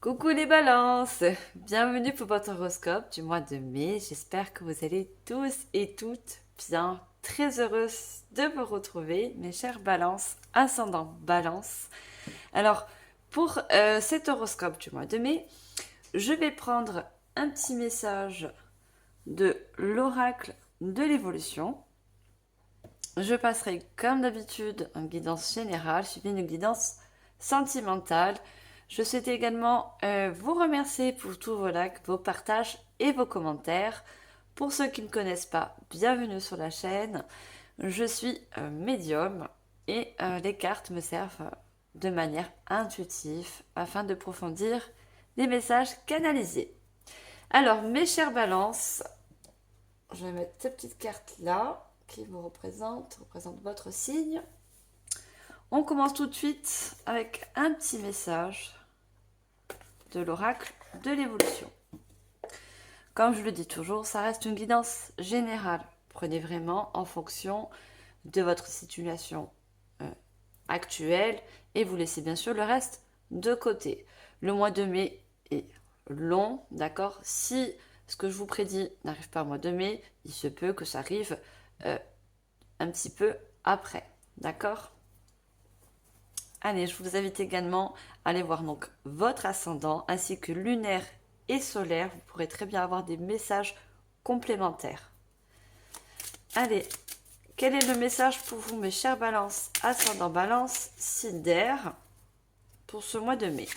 Coucou les balances, bienvenue pour votre horoscope du mois de mai. J'espère que vous allez tous et toutes bien. Très heureuse de vous retrouver, mes chers balances, ascendant balance. Alors, pour cet horoscope du mois de mai, je vais prendre un petit message de l'oracle de l'évolution. Je passerai comme d'habitude en guidance générale, suivie d'une guidance sentimentale. Je souhaite également vous remercier pour tous vos likes, vos partages et vos commentaires. Pour ceux qui ne me connaissent pas, bienvenue sur la chaîne. Je suis médium et les cartes me servent de manière intuitive afin de approfondir les messages canalisés. Alors, mes chères balances, je vais mettre cette petite carte là qui vous représente votre signe. On commence tout de suite avec un petit message de l'oracle de l'évolution. Comme je le dis toujours, ça reste une guidance générale. Prenez vraiment en fonction de votre situation actuelle et vous laissez bien sûr le reste de côté. Le mois de mai est long, d'accord? Si ce que je vous prédis n'arrive pas au mois de mai, il se peut que ça arrive un petit peu après, d'accord? Allez, je vous invite également à aller voir donc votre ascendant ainsi que lunaire et solaire. Vous pourrez très bien avoir des messages complémentaires. Allez, quel est le message pour vous, mes chers balances, ascendant balance, signe d'air, pour ce mois de mai?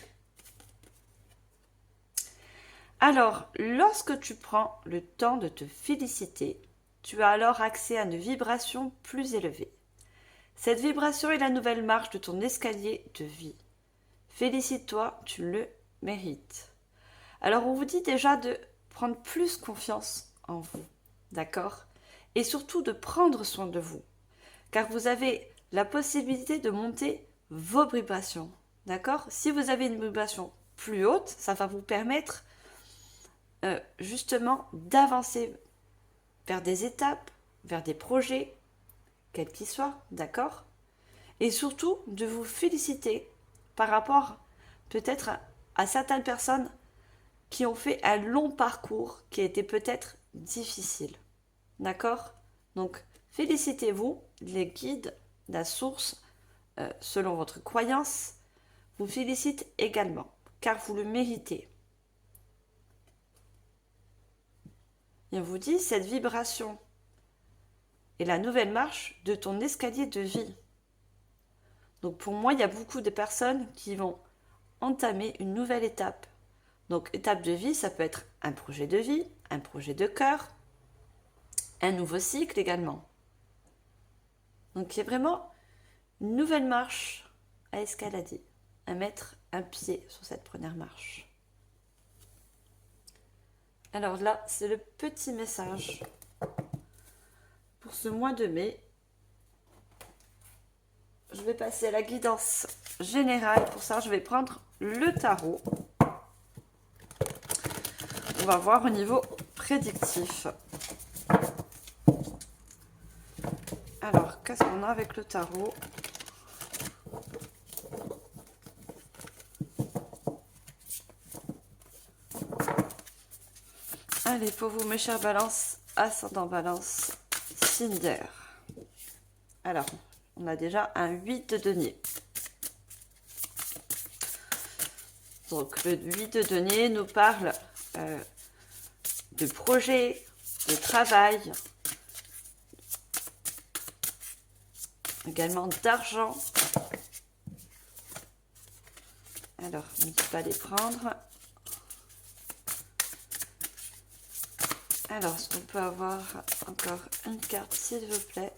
Alors, lorsque tu prends le temps de te féliciter, tu as alors accès à une vibration plus élevée. Cette vibration est la nouvelle marche de ton escalier de vie. Félicite-toi, tu le mérites. Alors on vous dit déjà de prendre plus confiance en vous, d'accord? Et surtout de prendre soin de vous, car vous avez la possibilité de monter vos vibrations, d'accord? Si vous avez une vibration plus haute, ça va vous permettre justement d'avancer vers des étapes, vers des projets, quels qu'ils soient, d'accord? Et surtout de vous féliciter par rapport peut-être à certaines personnes qui ont fait un long parcours qui a été peut-être difficile. D'accord? Donc, félicitez-vous, les guides, la source, selon votre croyance, vous félicite également, car vous le méritez. Et on vous dit, cette vibration est la nouvelle marche de ton escalier de vie. Donc pour moi, il y a beaucoup de personnes qui vont entamer une nouvelle étape. Donc étape de vie, ça peut être un projet de vie, un projet de cœur, un nouveau cycle également. Donc il y a vraiment une nouvelle marche à escalader, à mettre un pied sur cette première marche. Alors là, c'est le petit message pour ce mois de mai. Je vais passer à la guidance générale. Pour ça, je vais prendre le tarot. On va voir au niveau prédictif. Alors, qu'est-ce qu'on a avec le tarot? Allez, pour vous, mes chers balances, ascendant balance, signe d'air. Alors, on a déjà un 8 de denier. Donc, le 8 de denier nous parle de projet, de travail, également d'argent. Alors, n'hésitez pas à les prendre. Alors, est-ce qu'on peut avoir encore une carte, s'il vous plaît,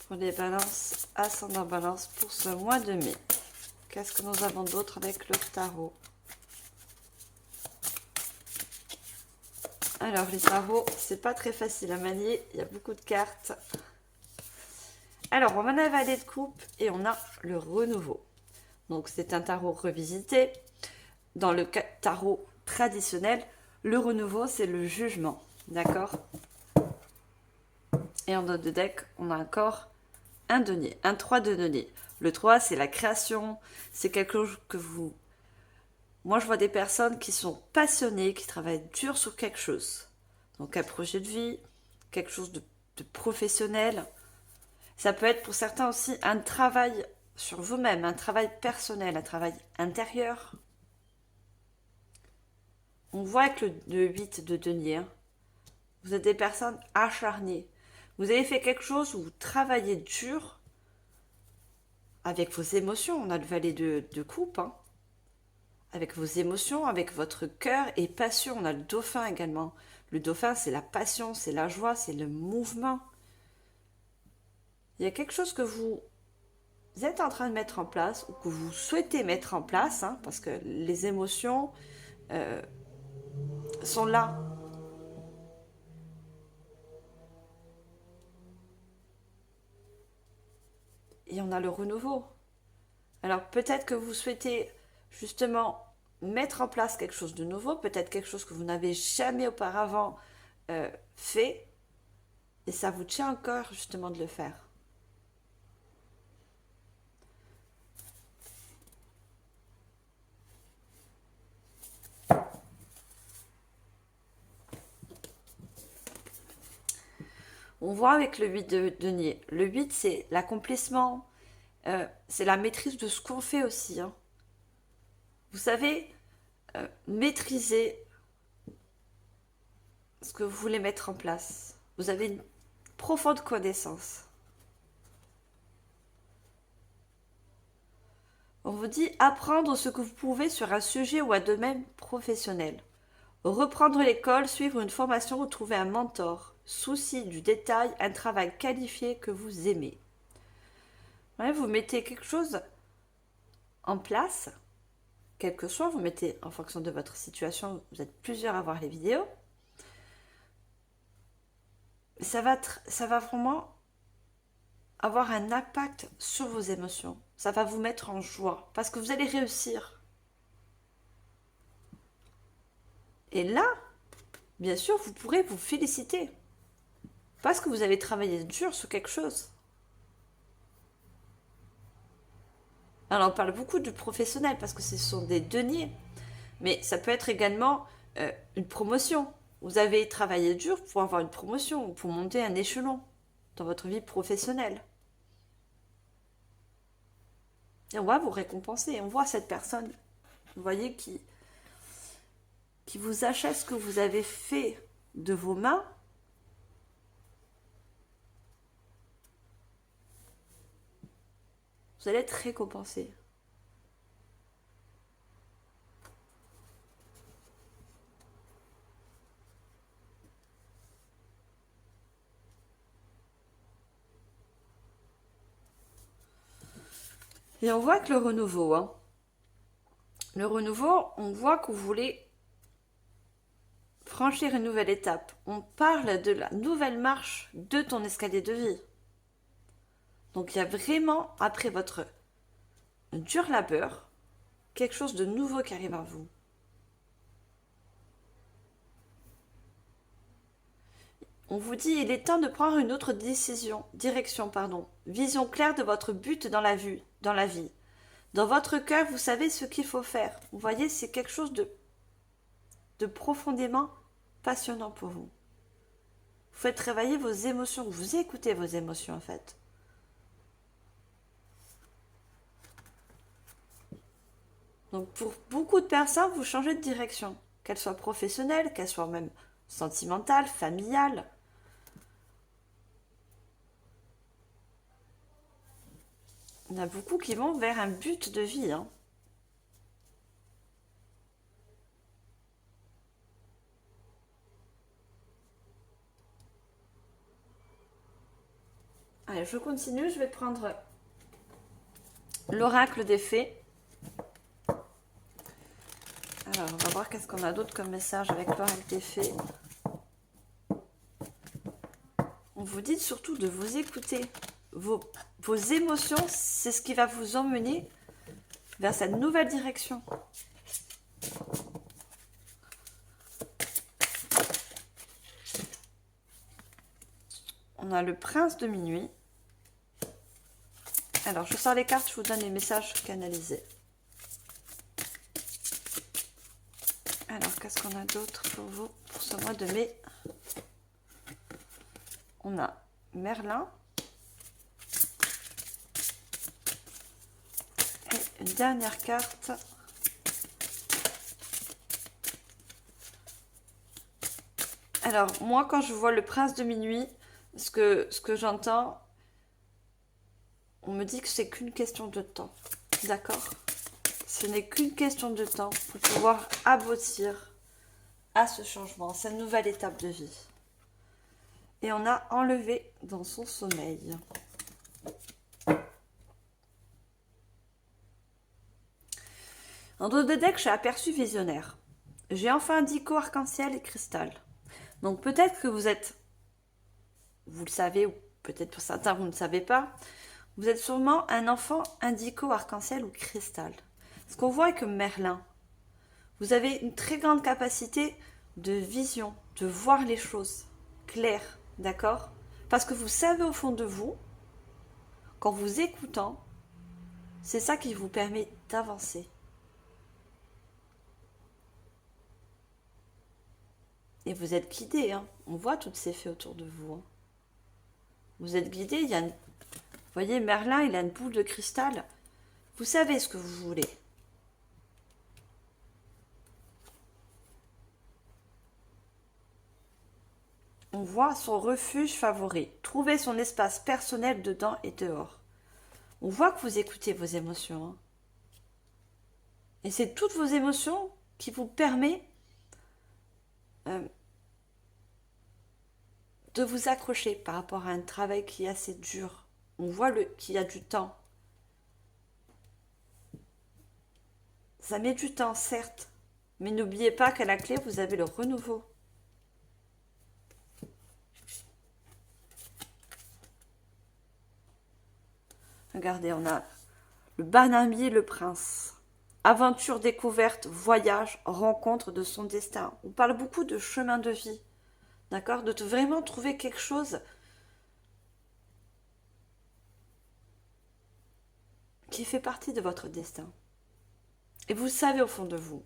pour les balances, ascendant balance pour ce mois de mai? Qu'est-ce que nous avons d'autre avec le tarot? Alors, les tarots, c'est pas très facile à manier, il y a beaucoup de cartes. Alors, on a la valet de coupe et on a le renouveau. Donc, c'est un tarot revisité. Dans le tarot traditionnel, le renouveau, c'est le jugement, d'accord? Et en dos de deck, on a encore un denier, un 3 de denier. Le 3, c'est la création, c'est quelque chose que vous Moi, je vois des personnes qui sont passionnées, qui travaillent dur sur quelque chose. Donc un projet de vie, quelque chose de professionnel. Ça peut être pour certains aussi un travail sur vous-même, un travail personnel, un travail intérieur. On voit avec le 8 de denier, hein, vous êtes des personnes acharnées. Vous avez fait quelque chose où vous travaillez dur avec vos émotions. On a le valet de coupe, hein. Avec vos émotions, avec votre cœur et passion. On a le dauphin également. Le dauphin, c'est la passion, c'est la joie, c'est le mouvement. Il y a quelque chose que vous êtes en train de mettre en place ou que vous souhaitez mettre en place, hein, parce que les émotions euh, sont là. Et on a le renouveau. Alors peut-être que vous souhaitez justement mettre en place quelque chose de nouveau, peut-être quelque chose que vous n'avez jamais auparavant fait, et ça vous tient encore justement de le faire. On voit avec le 8 de denier. Le 8, c'est l'accomplissement, c'est la maîtrise de ce qu'on fait aussi, hein. Vous savez, maîtriser ce que vous voulez mettre en place. Vous avez une profonde connaissance. On vous dit apprendre ce que vous pouvez sur un sujet ou un domaine professionnel. Reprendre l'école, suivre une formation ou trouver un mentor. Souci du détail, un travail qualifié que vous aimez. Ouais, vous mettez quelque chose en place, quel que soit, vous mettez en fonction de votre situation, vous êtes plusieurs à voir les vidéos. Ça va vraiment avoir un impact sur vos émotions. Ça va vous mettre en joie parce que vous allez réussir. Et là, bien sûr, vous pourrez vous féliciter parce que vous avez travaillé dur sur quelque chose. Alors, on parle beaucoup du professionnel parce que ce sont des deniers, mais ça peut être également une promotion. Vous avez travaillé dur pour avoir une promotion, pour monter un échelon dans votre vie professionnelle. Et on va vous récompenser. On voit cette personne, vous voyez, qui vous achète ce que vous avez fait de vos mains. Vous allez être récompensé. Et on voit que le renouveau, hein. Le renouveau, on voit que vous voulez franchir une nouvelle étape. On parle de la nouvelle marche de ton escalier de vie. Donc il y a vraiment, après votre dur labeur, quelque chose de nouveau qui arrive à vous. On vous dit, il est temps de prendre une autre direction, vision claire de votre but dans la vie. Dans votre cœur, vous savez ce qu'il faut faire. Vous voyez, c'est quelque chose de profondément passionnant pour vous. Vous faites travailler vos émotions, vous écoutez vos émotions en fait. Donc pour beaucoup de personnes, vous changez de direction, qu'elle soit professionnelle, qu'elle soit même sentimentale, familiale. Il y en a beaucoup qui vont vers un but de vie, hein. Allez, je continue, je vais prendre l'oracle des fées. Alors, on va voir qu'est-ce qu'on a d'autre comme message avec l'oracle des fées. On vous dit surtout de vous écouter. Vos émotions, c'est ce qui va vous emmener vers cette nouvelle direction. On a le prince de minuit. Alors, je sors les cartes, je vous donne les messages canalisés. Alors, qu'est-ce qu'on a d'autre pour vous pour ce mois de mai? On a Merlin. Et une dernière carte. Alors, moi, quand je vois le prince de minuit, ce que j'entends, on me dit que c'est qu'une question de temps. D'accord? Ce n'est qu'une question de temps pour pouvoir aboutir à ce changement, cette nouvelle étape de vie. Et on a enlevé dans son sommeil. En dos de deck, j'ai aperçu visionnaire. J'ai enfin indico, arc-en-ciel et cristal. Donc peut-être que vous êtes, vous le savez, ou peut-être pour certains vous ne savez pas, vous êtes sûrement un enfant indico, arc-en-ciel ou cristal. Ce qu'on voit avec Merlin, vous avez une très grande capacité de vision, de voir les choses claires, d'accord? Parce que vous savez au fond de vous, qu'en vous écoutant, c'est ça qui vous permet d'avancer. Et vous êtes guidé, hein. On voit toutes ces fées autour de vous. Hein. Vous êtes guidé, il y a une... Vous voyez, Merlin, il a une boule de cristal. Vous savez ce que vous voulez. On voit son refuge favori. Trouver son espace personnel dedans et dehors. On voit que vous écoutez vos émotions. Hein. Et c'est toutes vos émotions qui vous permettent de vous accrocher par rapport à un travail qui est assez dur. On voit qu'il y a du temps. Ça met du temps, certes. Mais n'oubliez pas qu'à la clé, vous avez le renouveau. Regardez, on a le bananier, le prince. Aventure, découverte, voyage, rencontre de son destin. On parle beaucoup de chemin de vie. D'accord? De vraiment trouver quelque chose qui fait partie de votre destin. Et vous savez au fond de vous.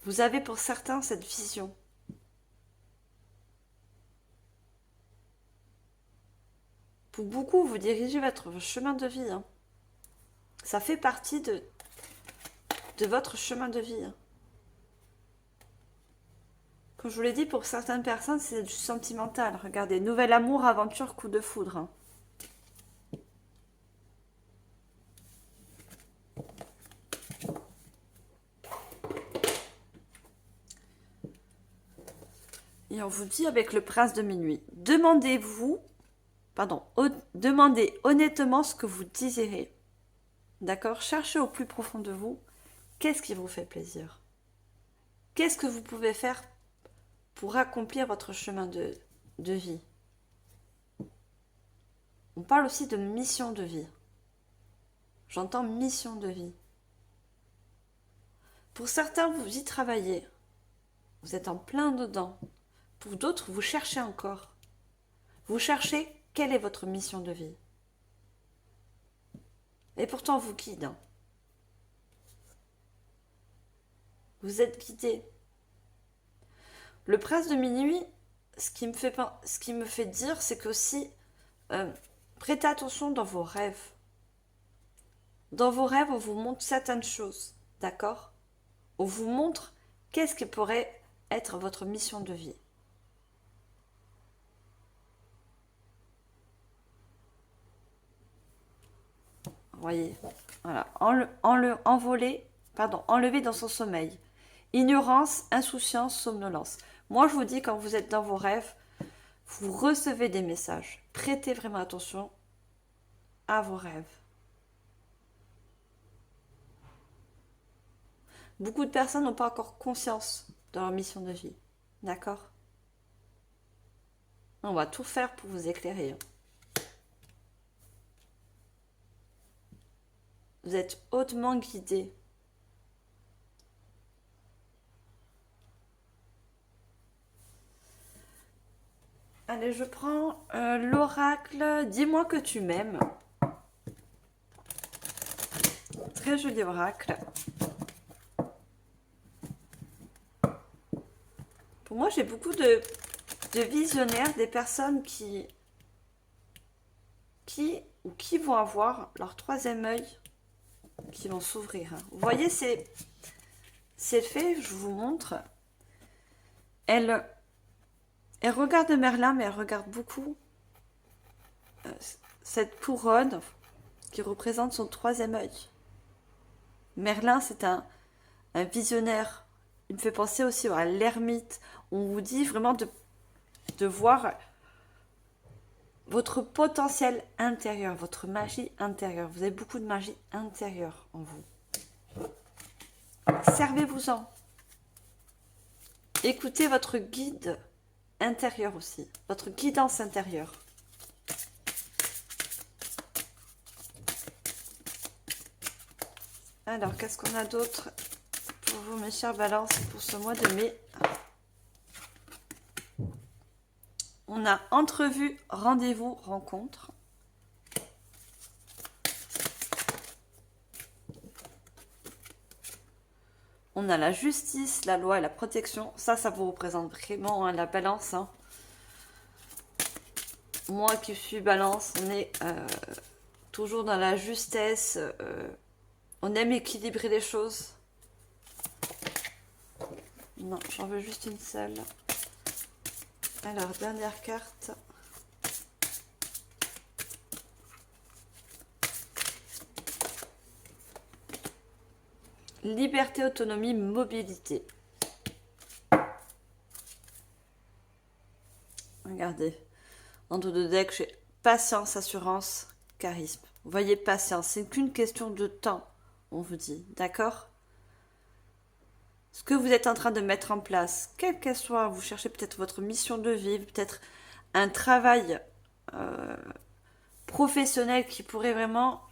Vous avez pour certains cette vision. Pour beaucoup, vous dirigez votre chemin de vie. Hein. Ça fait partie de votre chemin de vie. Hein. Comme je vous l'ai dit, pour certaines personnes, c'est du sentimental. Regardez, nouvel amour, aventure, coup de foudre. Hein. Et on vous dit avec le prince de minuit, demandez honnêtement ce que vous désirez. D'accord? Cherchez au plus profond de vous, qu'est-ce qui vous fait plaisir? Qu'est-ce que vous pouvez faire pour accomplir votre chemin de vie? On parle aussi de mission de vie. J'entends mission de vie. Pour certains, vous y travaillez. Vous êtes en plein dedans. Pour d'autres, vous cherchez encore. Vous cherchez quelle est votre mission de vie. Et pourtant, on vous guide. Hein. Vous êtes guidé. Le prince de minuit, ce qui me fait dire, c'est qu'aussi, prêtez attention dans vos rêves. Dans vos rêves, on vous montre certaines choses, d'accord? On vous montre qu'est-ce qui pourrait être votre mission de vie. Voyez, voilà, enlevé dans son sommeil. Ignorance, insouciance, somnolence. Moi, je vous dis, quand vous êtes dans vos rêves, vous recevez des messages. Prêtez vraiment attention à vos rêves. Beaucoup de personnes n'ont pas encore conscience de leur mission de vie. D'accord? On va tout faire pour vous éclairer. Vous êtes hautement guidés. Allez, je prends l'oracle. Dis-moi que tu m'aimes. Très joli oracle. Pour moi, j'ai beaucoup de visionnaires, des personnes qui vont avoir leur troisième œil qui vont s'ouvrir. Vous voyez, c'est fait, je vous montre. Elle regarde Merlin, mais elle regarde beaucoup cette couronne qui représente son troisième œil. Merlin, c'est un visionnaire. Il me fait penser aussi à l'ermite. On vous dit vraiment de voir votre potentiel intérieur, votre magie intérieure. Vous avez beaucoup de magie intérieure en vous. Servez-vous-en. Écoutez votre guide intérieur aussi, votre guidance intérieure. Alors, qu'est-ce qu'on a d'autre pour vous, mes chers balances, pour ce mois de mai? On a entrevue, rendez-vous, rencontre. On a la justice, la loi et la protection. Ça vous représente vraiment la balance. Hein. Moi qui suis balance, on est toujours dans la justesse. On aime équilibrer les choses. Non, j'en veux juste une seule. Alors, dernière carte. Liberté, autonomie, mobilité. Regardez. En dos de deck, j'ai patience, assurance, charisme. Vous voyez, patience, c'est qu'une question de temps, on vous dit. D'accord? Ce que vous êtes en train de mettre en place, quelle qu'elle soit, vous cherchez peut-être votre mission de vie, peut-être un travail professionnel qui pourrait vraiment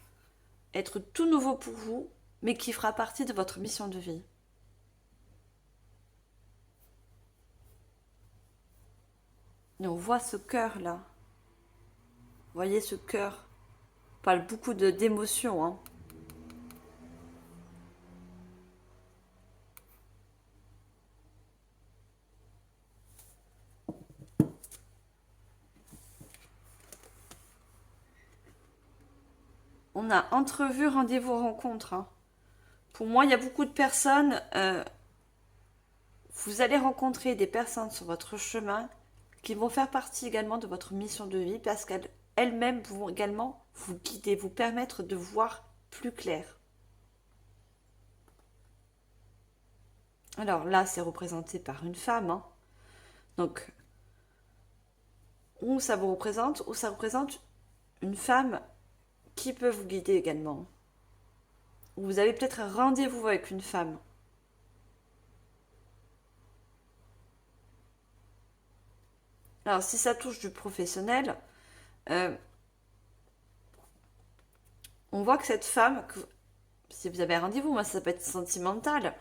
être tout nouveau pour vous, mais qui fera partie de votre mission de vie. Et on voit ce cœur-là. Vous voyez ce cœur? On parle beaucoup d'émotions, hein. On a entrevue, rendez-vous, rencontre. Hein. Pour moi, il y a beaucoup de personnes. Vous allez rencontrer des personnes sur votre chemin qui vont faire partie également de votre mission de vie parce qu'elles-mêmes vont également vous guider, vous permettre de voir plus clair. Alors là, c'est représenté par une femme. Hein. Donc, ou ça représente une femme qui peut vous guider également. Ou vous avez peut-être un rendez-vous avec une femme. Alors, si ça touche du professionnel, on voit que cette femme, si vous avez un rendez-vous, moi ça peut être sentimental,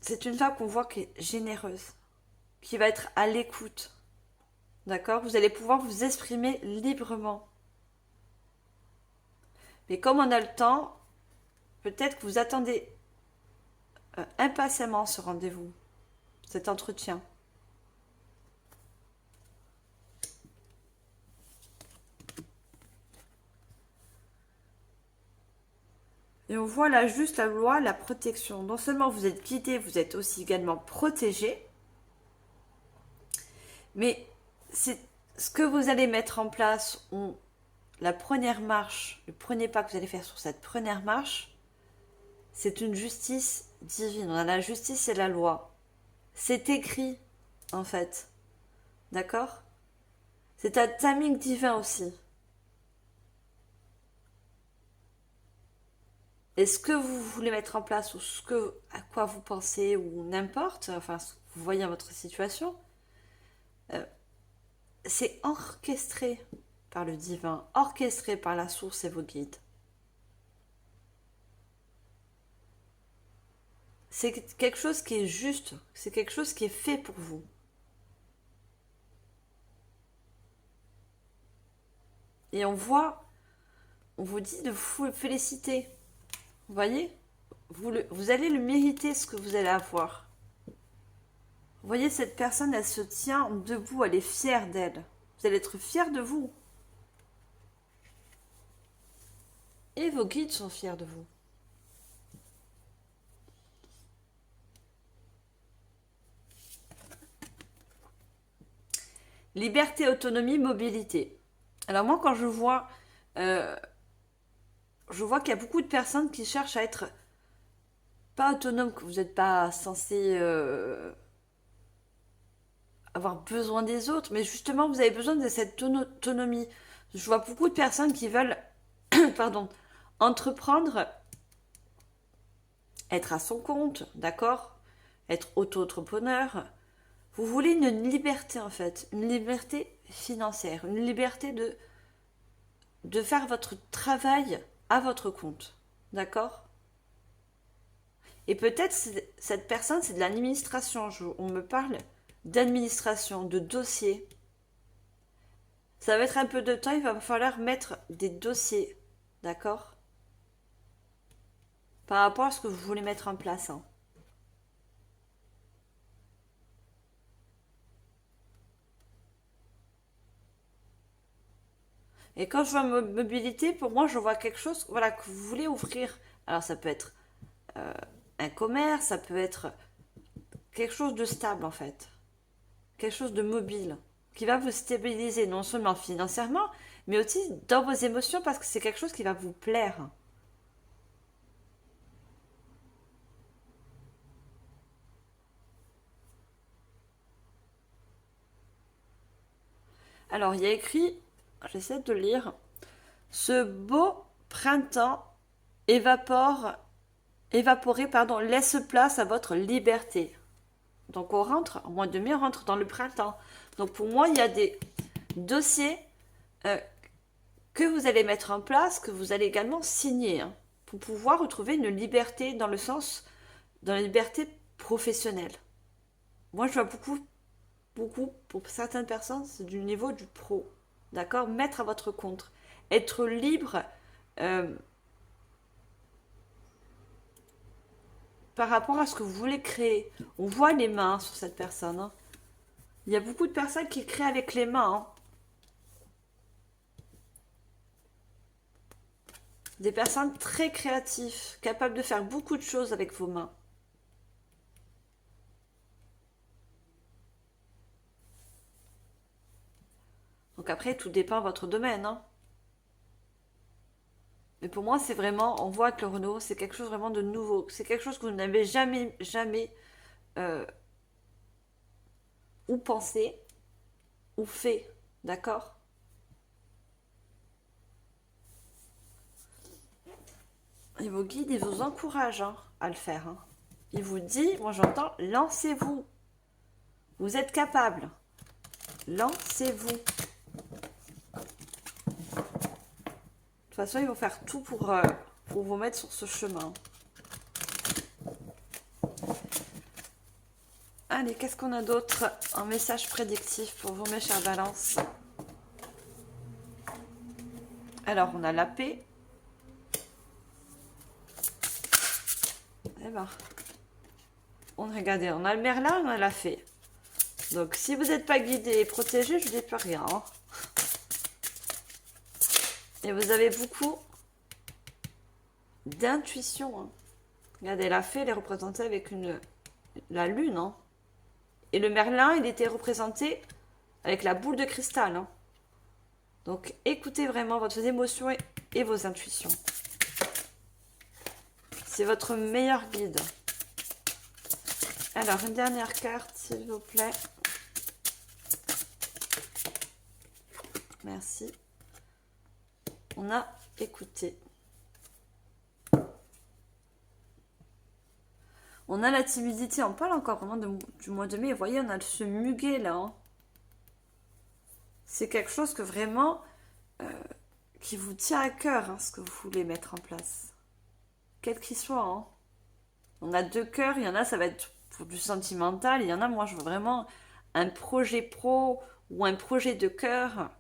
c'est une femme qu'on voit qui est généreuse, qui va être à l'écoute. D'accord? Vous allez pouvoir vous exprimer librement. Mais comme on a le temps, peut-être que vous attendez impatiemment ce rendez-vous, cet entretien. Et on voit là juste la loi, la protection. Non seulement vous êtes guidé, vous êtes aussi également protégé. Mais c'est ce que vous allez mettre en place, la première marche, le premier pas que vous allez faire sur cette première marche, c'est une justice divine. On a la justice et la loi. C'est écrit, en fait. D'accord? C'est un timing divin aussi. Et ce que vous voulez mettre en place, ou à quoi vous pensez, ou n'importe, enfin, vous voyez votre situation, c'est orchestré par le divin, orchestré par la source et vos guides. C'est quelque chose qui est juste, c'est quelque chose qui est fait pour vous. Et on vous dit de vous féliciter. Vous voyez, vous allez le mériter ce que vous allez avoir. Vous voyez, cette personne, elle se tient debout, elle est fière d'elle. Vous allez être fiers de vous. Et vos guides sont fiers de vous. Liberté, autonomie, mobilité. Alors moi, quand euh, je vois qu'il y a beaucoup de personnes qui cherchent à être pas autonomes, que vous n'êtes pas censé avoir besoin des autres, mais justement, vous avez besoin de cette autonomie. Je vois beaucoup de personnes qui veulent, pardon, entreprendre, être à son compte, d'accord? Être auto-entrepreneur. Vous voulez une liberté en fait, une liberté financière, une liberté de faire votre travail à votre compte, d'accord? Et peut-être cette personne, c'est de l'administration. On me parle d'administration, de dossier. Ça va être un peu de temps, il va falloir mettre des dossiers, d'accord? Par rapport à ce que vous voulez mettre en place, hein. Et quand je vois mobilité, pour moi, je vois quelque chose, voilà, que vous voulez ouvrir. Alors ça peut être euh, un commerce, ça peut être quelque chose de stable en fait, quelque chose de mobile, qui va vous stabiliser non seulement financièrement, mais aussi dans vos émotions parce que c'est quelque chose qui va vous plaire. Alors il y a écrit, j'essaie de lire, ce beau printemps évaporé, pardon, laisse place à votre liberté. Donc on rentre, au mois de mai, on rentre dans le printemps. Donc pour moi, il y a des dossiers euh, que vous allez mettre en place, que vous allez également signer, hein, pour pouvoir retrouver une liberté dans le sens, dans la liberté professionnelle. Moi, je vois beaucoup, pour certaines personnes, c'est du niveau du pro. D'accord? Mettre à votre compte. Être libre euh, par rapport à ce que vous voulez créer. On voit les mains sur cette personne, hein. Il y a beaucoup de personnes qui créent avec les mains, hein. Des personnes très créatives, capables de faire beaucoup de choses avec vos mains. Donc après, tout dépend de votre domaine, hein. Mais pour moi, c'est vraiment, on voit que le Renault, c'est quelque chose vraiment de nouveau. C'est quelque chose que vous n'avez jamais euh, ou pensé ou fait. D'accord? Et vos guides, ils vous encouragent, hein, à le faire, hein. Il vous dit, moi j'entends, lancez-vous. Vous êtes capable. Lancez-vous. De toute façon, ils vont faire tout pour vous mettre sur ce chemin. Allez, qu'est-ce qu'on a d'autre? Un message prédictif pour vous, mes chers balances. Alors, on a la paix. Eh ben, regardez, on a le merlin, on a la fée. Donc, si vous n'êtes pas guidé et protégé, je ne dis plus rien, hein. Et vous avez beaucoup d'intuition, hein. Regardez, la fée, elle est représentée avec la lune, hein. Et le merlin, il était représenté avec la boule de cristal, hein. Donc, écoutez vraiment votre émotions et vos intuitions. C'est votre meilleur guide. Alors, une dernière carte, s'il vous plaît. Merci. On a écouté. On a la timidité, on parle encore vraiment du mois de mai. Vous voyez, on a ce muguet là, hein. C'est quelque chose que vraiment qui vous tient à cœur, hein, ce que vous voulez mettre en place. Quel qu'il soit, hein. On a deux cœurs, il y en a, ça va être pour du sentimental. Il y en a, moi, je veux vraiment un projet pro ou un projet de cœur.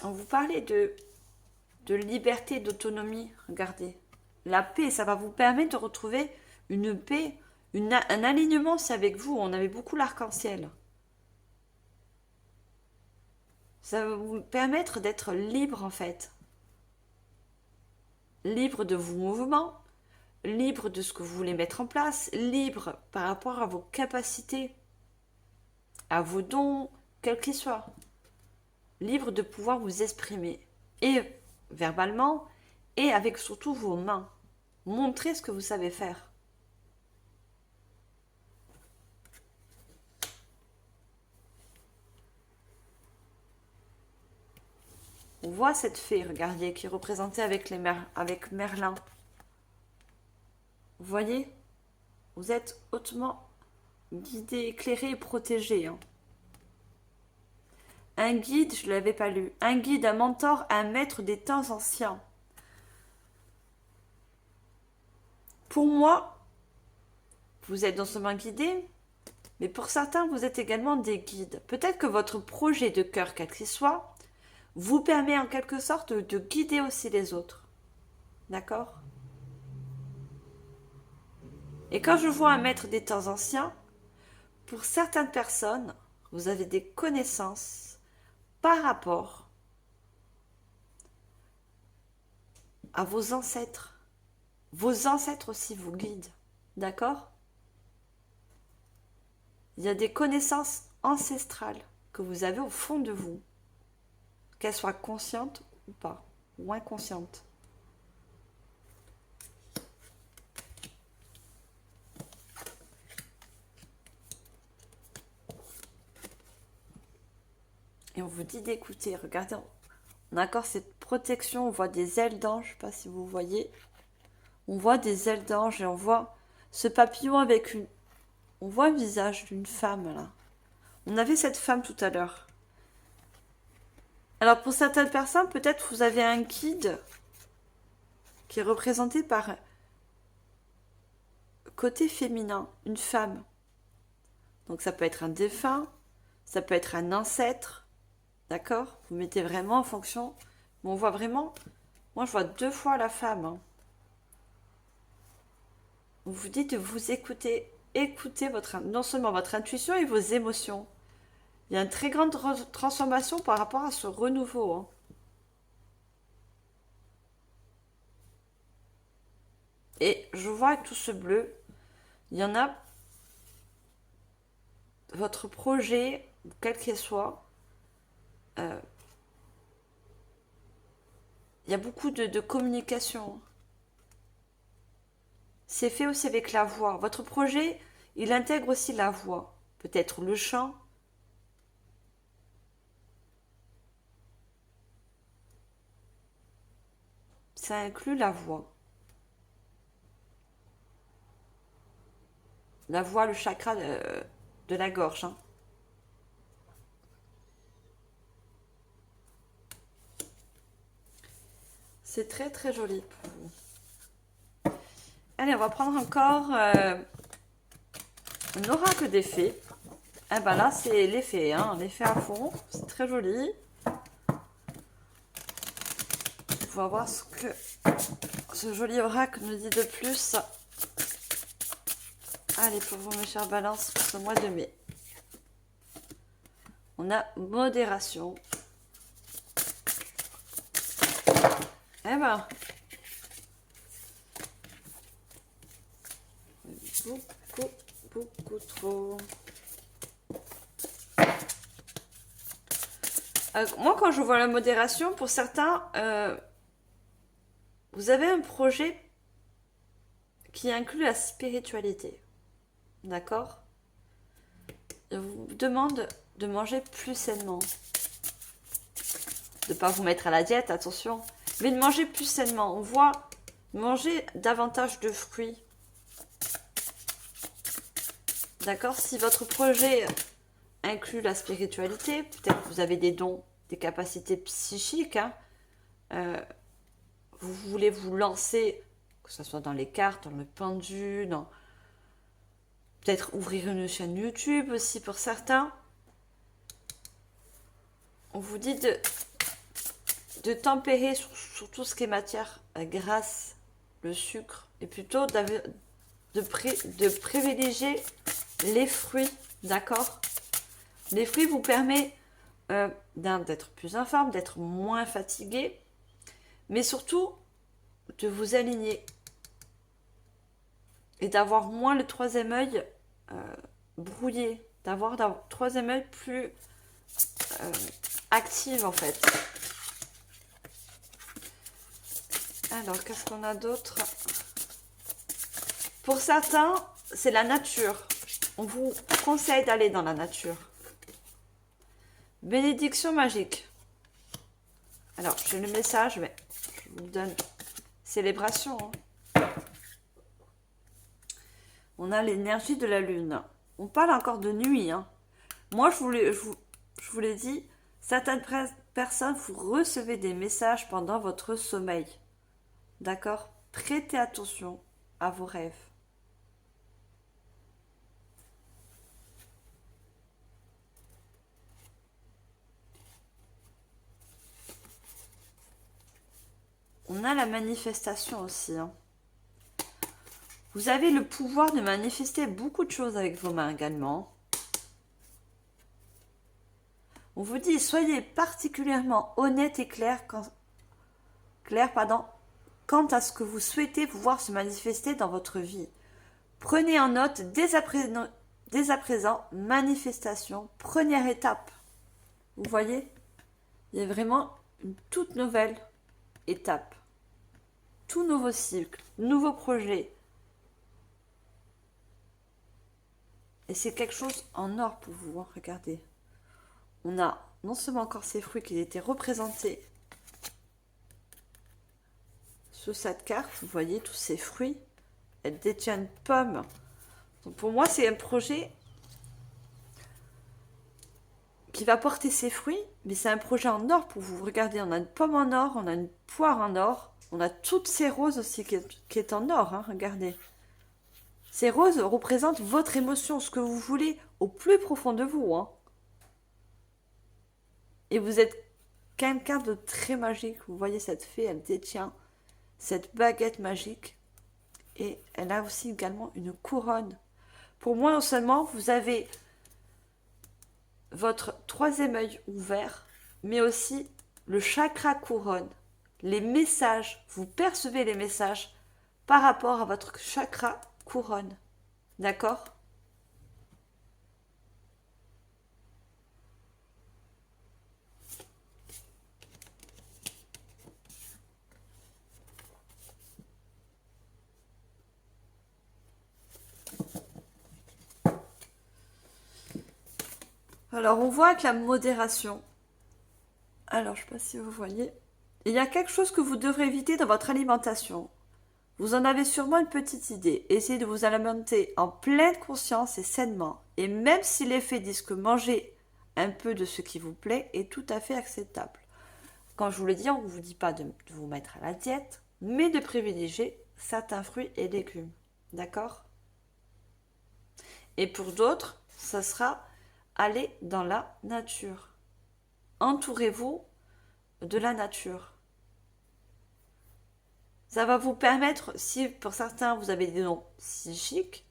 On vous parlait de liberté, d'autonomie. Regardez. La paix, ça va vous permettre de retrouver une paix, un alignement, c'est avec vous. On avait beaucoup l'arc-en-ciel. Ça va vous permettre d'être libre en fait. Libre de vos mouvements, libre de ce que vous voulez mettre en place, libre par rapport à vos capacités, à vos dons, quels qu'ils soient. Libre de pouvoir vous exprimer, et verbalement, et avec surtout vos mains. Montrez ce que vous savez faire. On voit cette fée, regardez, qui est représentée avec Merlin. Vous voyez? Vous êtes hautement guidé, éclairé et protégé. Hein. Un guide, je ne l'avais pas lu. Un guide, un mentor, un maître des temps anciens. Pour moi, vous êtes non seulement guidé, mais pour certains, vous êtes également des guides. Peut-être que votre projet de cœur, quel qu'il soit, vous permet en quelque sorte de guider aussi les autres. D'accord? Et quand je vois un maître des temps anciens, pour certaines personnes, vous avez des connaissances par rapport à vos ancêtres. Vos ancêtres aussi vous guident. D'accord? Il y a des connaissances ancestrales que vous avez au fond de vous, qu'elles soient conscientes ou pas, ou inconscientes. Et on vous dit d'écouter. Regardez, on a encore cette protection. On voit des ailes d'ange. Je ne sais pas si vous voyez. On voit des ailes d'ange et on voit ce papillon avec une... On voit le visage d'une femme là. On avait cette femme tout à l'heure. Alors pour certaines personnes, peut-être vous avez un guide qui est représenté par côté féminin, une femme. Donc ça peut être un défunt, ça peut être un ancêtre. D'accord? Vous mettez vraiment en fonction. Mais on voit vraiment... Moi, je vois 2 fois la femme. Hein. On vous dit de vous écouter. Écoutez non seulement votre intuition et vos émotions. Il y a une très grande transformation par rapport à ce renouveau. Hein. Et je vois avec tout ce bleu, il y en a... Votre projet, quel qu'il soit... il y a beaucoup de communication. C'est fait aussi avec la voix. Votre projet, il intègre aussi la voix. Peut-être le chant. Ça inclut la voix. La voix, le chakra de la gorge. Hein. C'est très très joli pour vous. Allez, on va prendre encore un oracle des fées. Eh ben là, c'est les fées, hein, les fées à fond. C'est très joli. On va voir ce que ce joli oracle nous dit de plus. Allez, pour vous, mes chers balances, pour ce mois de mai. On a modération. Eh ben, beaucoup trop. Moi, quand je vois la modération, pour certains, vous avez un projet qui inclut la spiritualité. D'accord? Je vous demande de manger plus sainement. De ne pas vous mettre à la diète, attention. Mais de manger plus sainement. On voit manger davantage de fruits. D'accord? Si votre projet inclut la spiritualité, peut-être que vous avez des dons, des capacités psychiques. Hein, vous voulez vous lancer, que ce soit dans les cartes, dans le pendu, dans... Peut-être ouvrir une chaîne YouTube aussi pour certains. On vous dit de tempérer sur tout ce qui est matière grasse, le sucre, et plutôt de privilégier les fruits, d'accord? Les fruits vous permettent d'être plus en forme, d'être moins fatigué, mais surtout de vous aligner et d'avoir moins le troisième œil brouillé, d'avoir un troisième œil plus actif en fait. Alors, qu'est-ce qu'on a d'autre? Pour certains, c'est la nature. On vous conseille d'aller dans la nature. Bénédiction magique. Alors, j'ai le message, mais je vous le donne. Célébration. On a l'énergie de la lune. On parle encore de nuit. Moi, je vous l'ai dit, certaines personnes, vous recevez des messages pendant votre sommeil. D'accord? Prêtez attention à vos rêves. On a la manifestation aussi. Vous avez le pouvoir de manifester beaucoup de choses avec vos mains également. On vous dit, soyez particulièrement honnête et clair quant à ce que vous souhaitez voir se manifester dans votre vie. Prenez en note dès à présent, manifestation, première étape. Vous voyez? Il y a vraiment une toute nouvelle étape. Tout nouveau cycle, nouveau projet. Et c'est quelque chose en or pour vous, regardez. On a non seulement encore ces fruits qui étaient représentés sous cette carte, vous voyez tous ces fruits, elle détient une pomme. Donc pour moi, c'est un projet qui va porter ses fruits, mais c'est un projet en or pour vous. Regardez, on a une pomme en or, on a une poire en or, on a toutes ces roses aussi qui est en or, regardez. Ces roses représentent votre émotion, ce que vous voulez au plus profond de vous. Et vous êtes quelqu'un de très magique. Vous voyez cette fée, elle détient cette baguette magique. Et elle a aussi également une couronne. Pour moi, non seulement vous avez votre troisième œil ouvert, mais aussi le chakra couronne. Les messages, vous percevez les messages par rapport à votre chakra couronne. D'accord ? Alors, on voit que la modération. Alors, je ne sais pas si vous voyez. Il y a quelque chose que vous devrez éviter dans votre alimentation. Vous en avez sûrement une petite idée. Essayez de vous alimenter en pleine conscience et sainement. Et même si les faits disent que manger un peu de ce qui vous plaît est tout à fait acceptable. Quand je vous le dis, on ne vous dit pas de vous mettre à la diète, mais de privilégier certains fruits et légumes. D'accord ? Et pour d'autres, ça sera aller dans la nature. Entourez-vous de la nature. Ça va vous permettre, si pour certains vous avez des dons psychiques,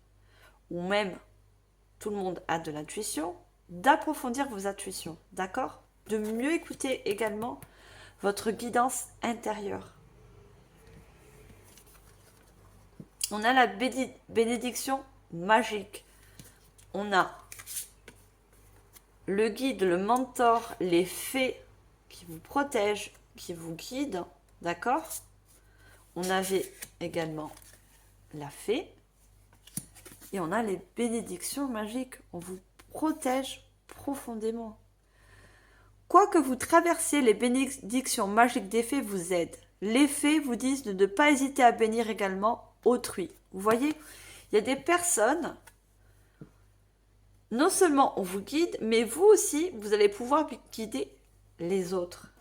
ou même tout le monde a de l'intuition, d'approfondir vos intuitions, d'accord? De mieux écouter également votre guidance intérieure. On a la bénédiction magique. On a le guide, le mentor, les fées qui vous protègent, qui vous guident, d'accord? On avait également la fée et on a les bénédictions magiques. On vous protège profondément. Quoi que vous traversiez, les bénédictions magiques des fées vous aident. Les fées vous disent de ne pas hésiter à bénir également autrui. Vous voyez, il y a des personnes, non seulement on vous guide, mais vous aussi, vous allez pouvoir guider les autres.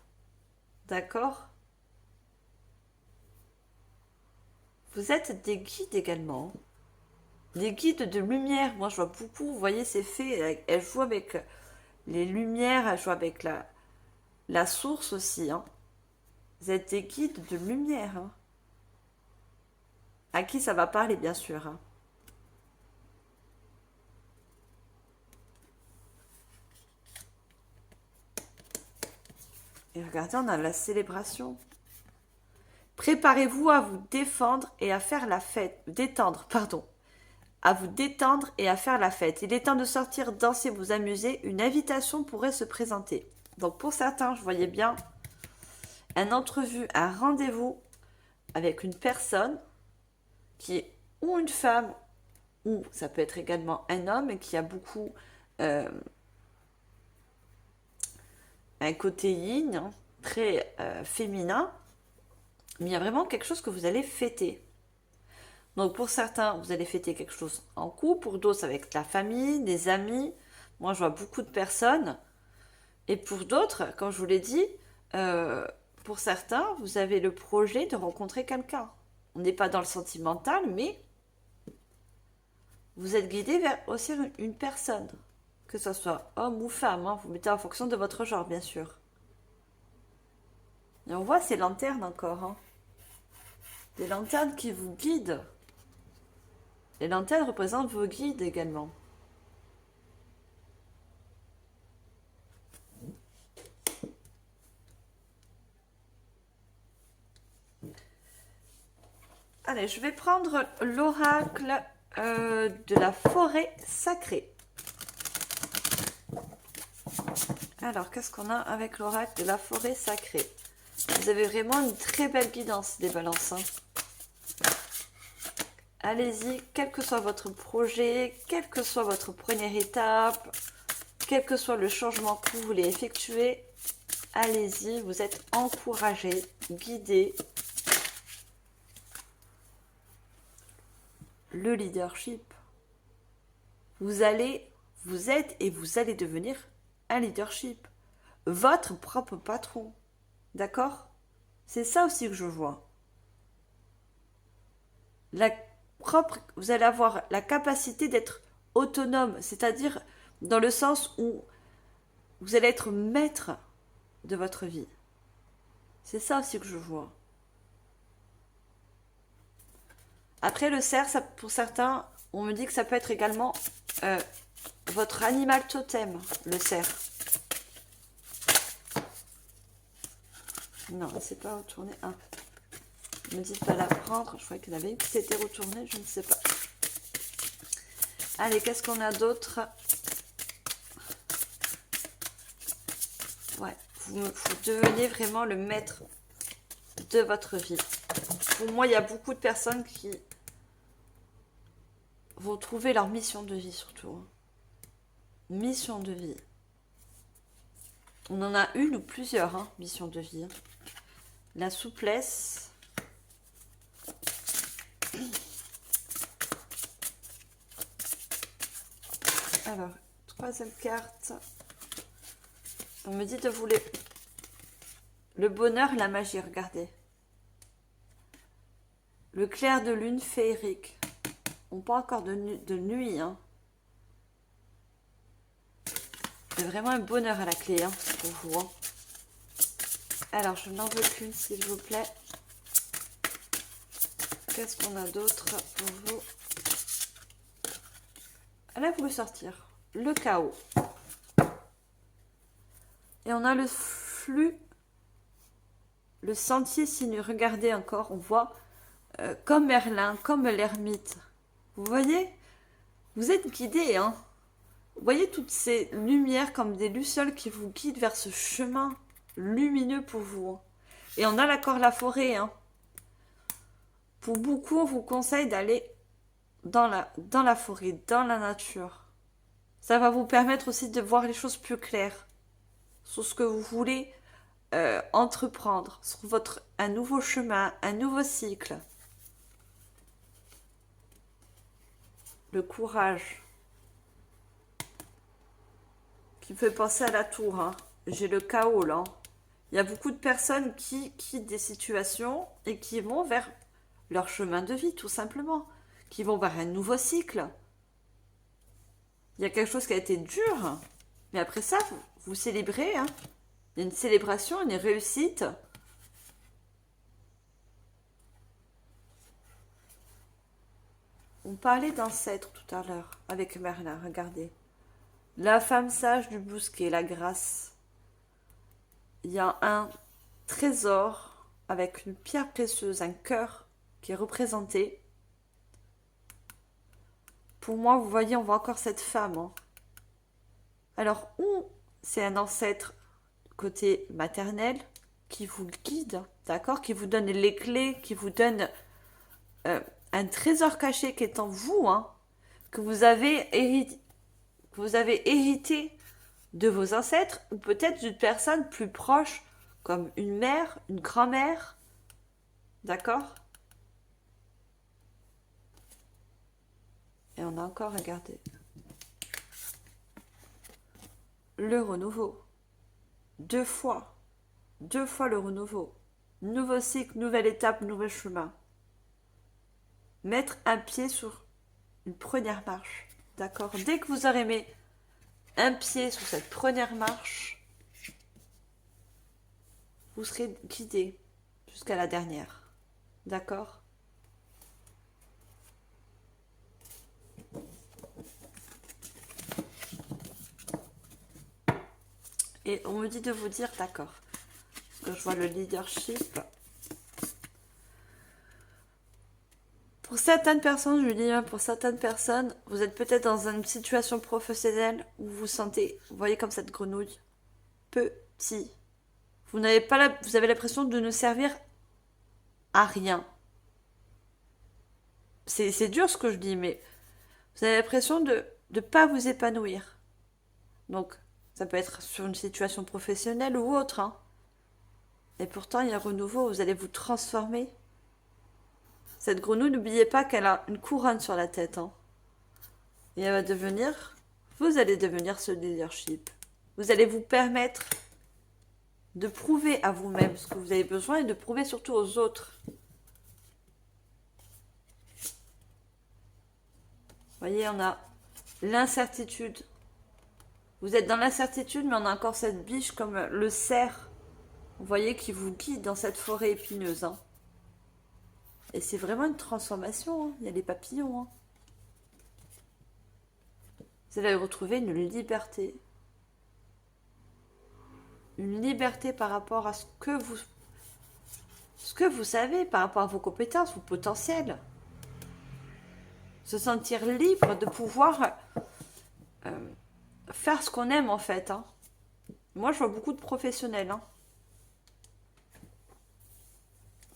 D'accord ? Vous êtes des guides également. Des guides de lumière. Moi, je vois beaucoup, vous voyez, ces fées, elles jouent avec les lumières, elles jouent avec la source aussi. Vous êtes des guides de lumière. Hein. À qui ça va parler, bien sûr. Hein. Et regardez, on a la célébration. Préparez-vous à vous défendre et à faire la fête. Détendre, pardon. À vous détendre et à faire la fête. Il est temps de sortir, danser, vous amuser. Une invitation pourrait se présenter. Donc pour certains, je voyais bien un entrevue, un rendez-vous avec une personne qui est ou une femme, ou ça peut être également un homme et qui a beaucoup un côté yin, hein, très féminin, mais il y a vraiment quelque chose que vous allez fêter. Donc pour certains, vous allez fêter quelque chose en couple, pour d'autres avec la famille, des amis. Moi, je vois beaucoup de personnes. Et pour d'autres, comme je vous l'ai dit, pour certains, vous avez le projet de rencontrer quelqu'un. On n'est pas dans le sentimental, mais vous êtes guidé vers aussi une personne. Que ce soit homme ou femme, hein, vous mettez en fonction de votre genre, bien sûr. Et on voit ces lanternes encore. Hein. Des lanternes qui vous guident. Les lanternes représentent vos guides également. Allez, je vais prendre l'oracle de la forêt sacrée. Alors, qu'est-ce qu'on a avec l'oracle de la forêt sacrée? Vous avez vraiment une très belle guidance des balances. Hein. Allez-y, quel que soit votre projet, quelle que soit votre première étape, quel que soit le changement que vous voulez effectuer, allez-y, vous êtes encouragés, guidés. Le leadership. Vous êtes et vous allez devenir un leadership. Votre propre patron. D'accord? C'est ça aussi que je vois. Vous allez avoir la capacité d'être autonome, c'est-à-dire dans le sens où vous allez être maître de votre vie. C'est ça aussi que je vois. Après, le cerf, ça, pour certains, on me dit que ça peut être également votre animal totem, le cerf. Non, c'est pas retourné. Ah. Ne me dites pas la prendre. Je croyais qu'il y en avait une qui s'était retournée, je ne sais pas. Allez, qu'est-ce qu'on a d'autre? Ouais, vous devenez vraiment le maître de votre vie. Pour moi, il y a beaucoup de personnes qui vont trouver leur mission de vie, surtout. Mission de vie. On en a une ou plusieurs, hein, missions de vie. La souplesse. Alors, troisième carte. On me dit de vous les... Le bonheur, la magie, regardez. Le clair de lune féerique. On parle encore de nuit, hein. C'est vraiment un bonheur à la clé, hein, pour vous. Hein. Alors, je n'en veux qu'une, s'il vous plaît. Qu'est-ce qu'on a d'autre pour vous? Là, vous pouvez sortir. Le chaos. Et on a le flux, le sentier sinueux. Regardez encore, on voit comme Merlin, comme l'ermite. Vous voyez? Vous êtes guidé, hein? Vous voyez toutes ces lumières comme des lucioles qui vous guident vers ce chemin lumineux pour vous. Et on a l'accord la forêt, hein? Pour beaucoup, on vous conseille d'aller dans la forêt, dans la nature. Ça va vous permettre aussi de voir les choses plus claires sur ce que vous voulez entreprendre, sur un nouveau chemin, un nouveau cycle. Le courage. Qui me fait penser à la tour. Hein. J'ai le chaos là. Il y a beaucoup de personnes qui quittent des situations et qui vont vers leur chemin de vie, tout simplement. Qui vont vers un nouveau cycle. Il y a quelque chose qui a été dur. Mais après ça, vous célébrez. Hein. Il y a une célébration, une réussite. On parlait d'ancêtres tout à l'heure avec Merlin, regardez. La femme sage du bousquet, la grâce. Il y a un trésor avec une pierre précieuse, un cœur qui est représenté. Pour moi, vous voyez, on voit encore cette femme. Hein. Alors, ou c'est un ancêtre côté maternel qui vous guide, d'accord, qui vous donne les clés, qui vous donne un trésor caché qui est en vous, hein, que vous avez hérité de vos ancêtres, ou peut-être d'une personne plus proche, comme une mère, une grand-mère, d'accord? Et on a encore, regardé le renouveau. Deux fois le renouveau. Nouveau cycle, nouvelle étape, nouvel chemin. Mettre un pied sur une première marche. D'accord? Dès que vous aurez mis un pied sur cette première marche, vous serez guidé jusqu'à la dernière. D'accord? Et on me dit de vous dire d'accord. Parce que je vois le leadership. Pour certaines personnes, je dis, pour certaines personnes, vous êtes peut-être dans une situation professionnelle où vous vous sentez, vous voyez comme cette grenouille, petit. Vous n'avez pas vous avez l'impression de ne servir à rien. C'est dur ce que je dis, mais vous avez l'impression de ne pas vous épanouir. Donc, ça peut être sur une situation professionnelle ou autre. Hein. Et pourtant, il y a un renouveau, vous allez vous transformer. Cette grenouille, n'oubliez pas qu'elle a une couronne sur la tête. Hein. Et elle va devenir, vous allez devenir ce leadership. Vous allez vous permettre de prouver à vous-même ce que vous avez besoin et de prouver surtout aux autres. Vous voyez, on a l'incertitude. Vous êtes dans l'incertitude, mais on a encore cette biche comme le cerf. Vous voyez, qui vous guide dans cette forêt épineuse. Hein. Et c'est vraiment une transformation. Hein. Il y a les papillons. Hein. Vous allez retrouver une liberté. Une liberté par rapport à ce que vous savez, par rapport à vos compétences, vos potentiels. Se sentir libre de pouvoir faire ce qu'on aime en fait. Hein. Moi, je vois beaucoup de professionnels. Hein.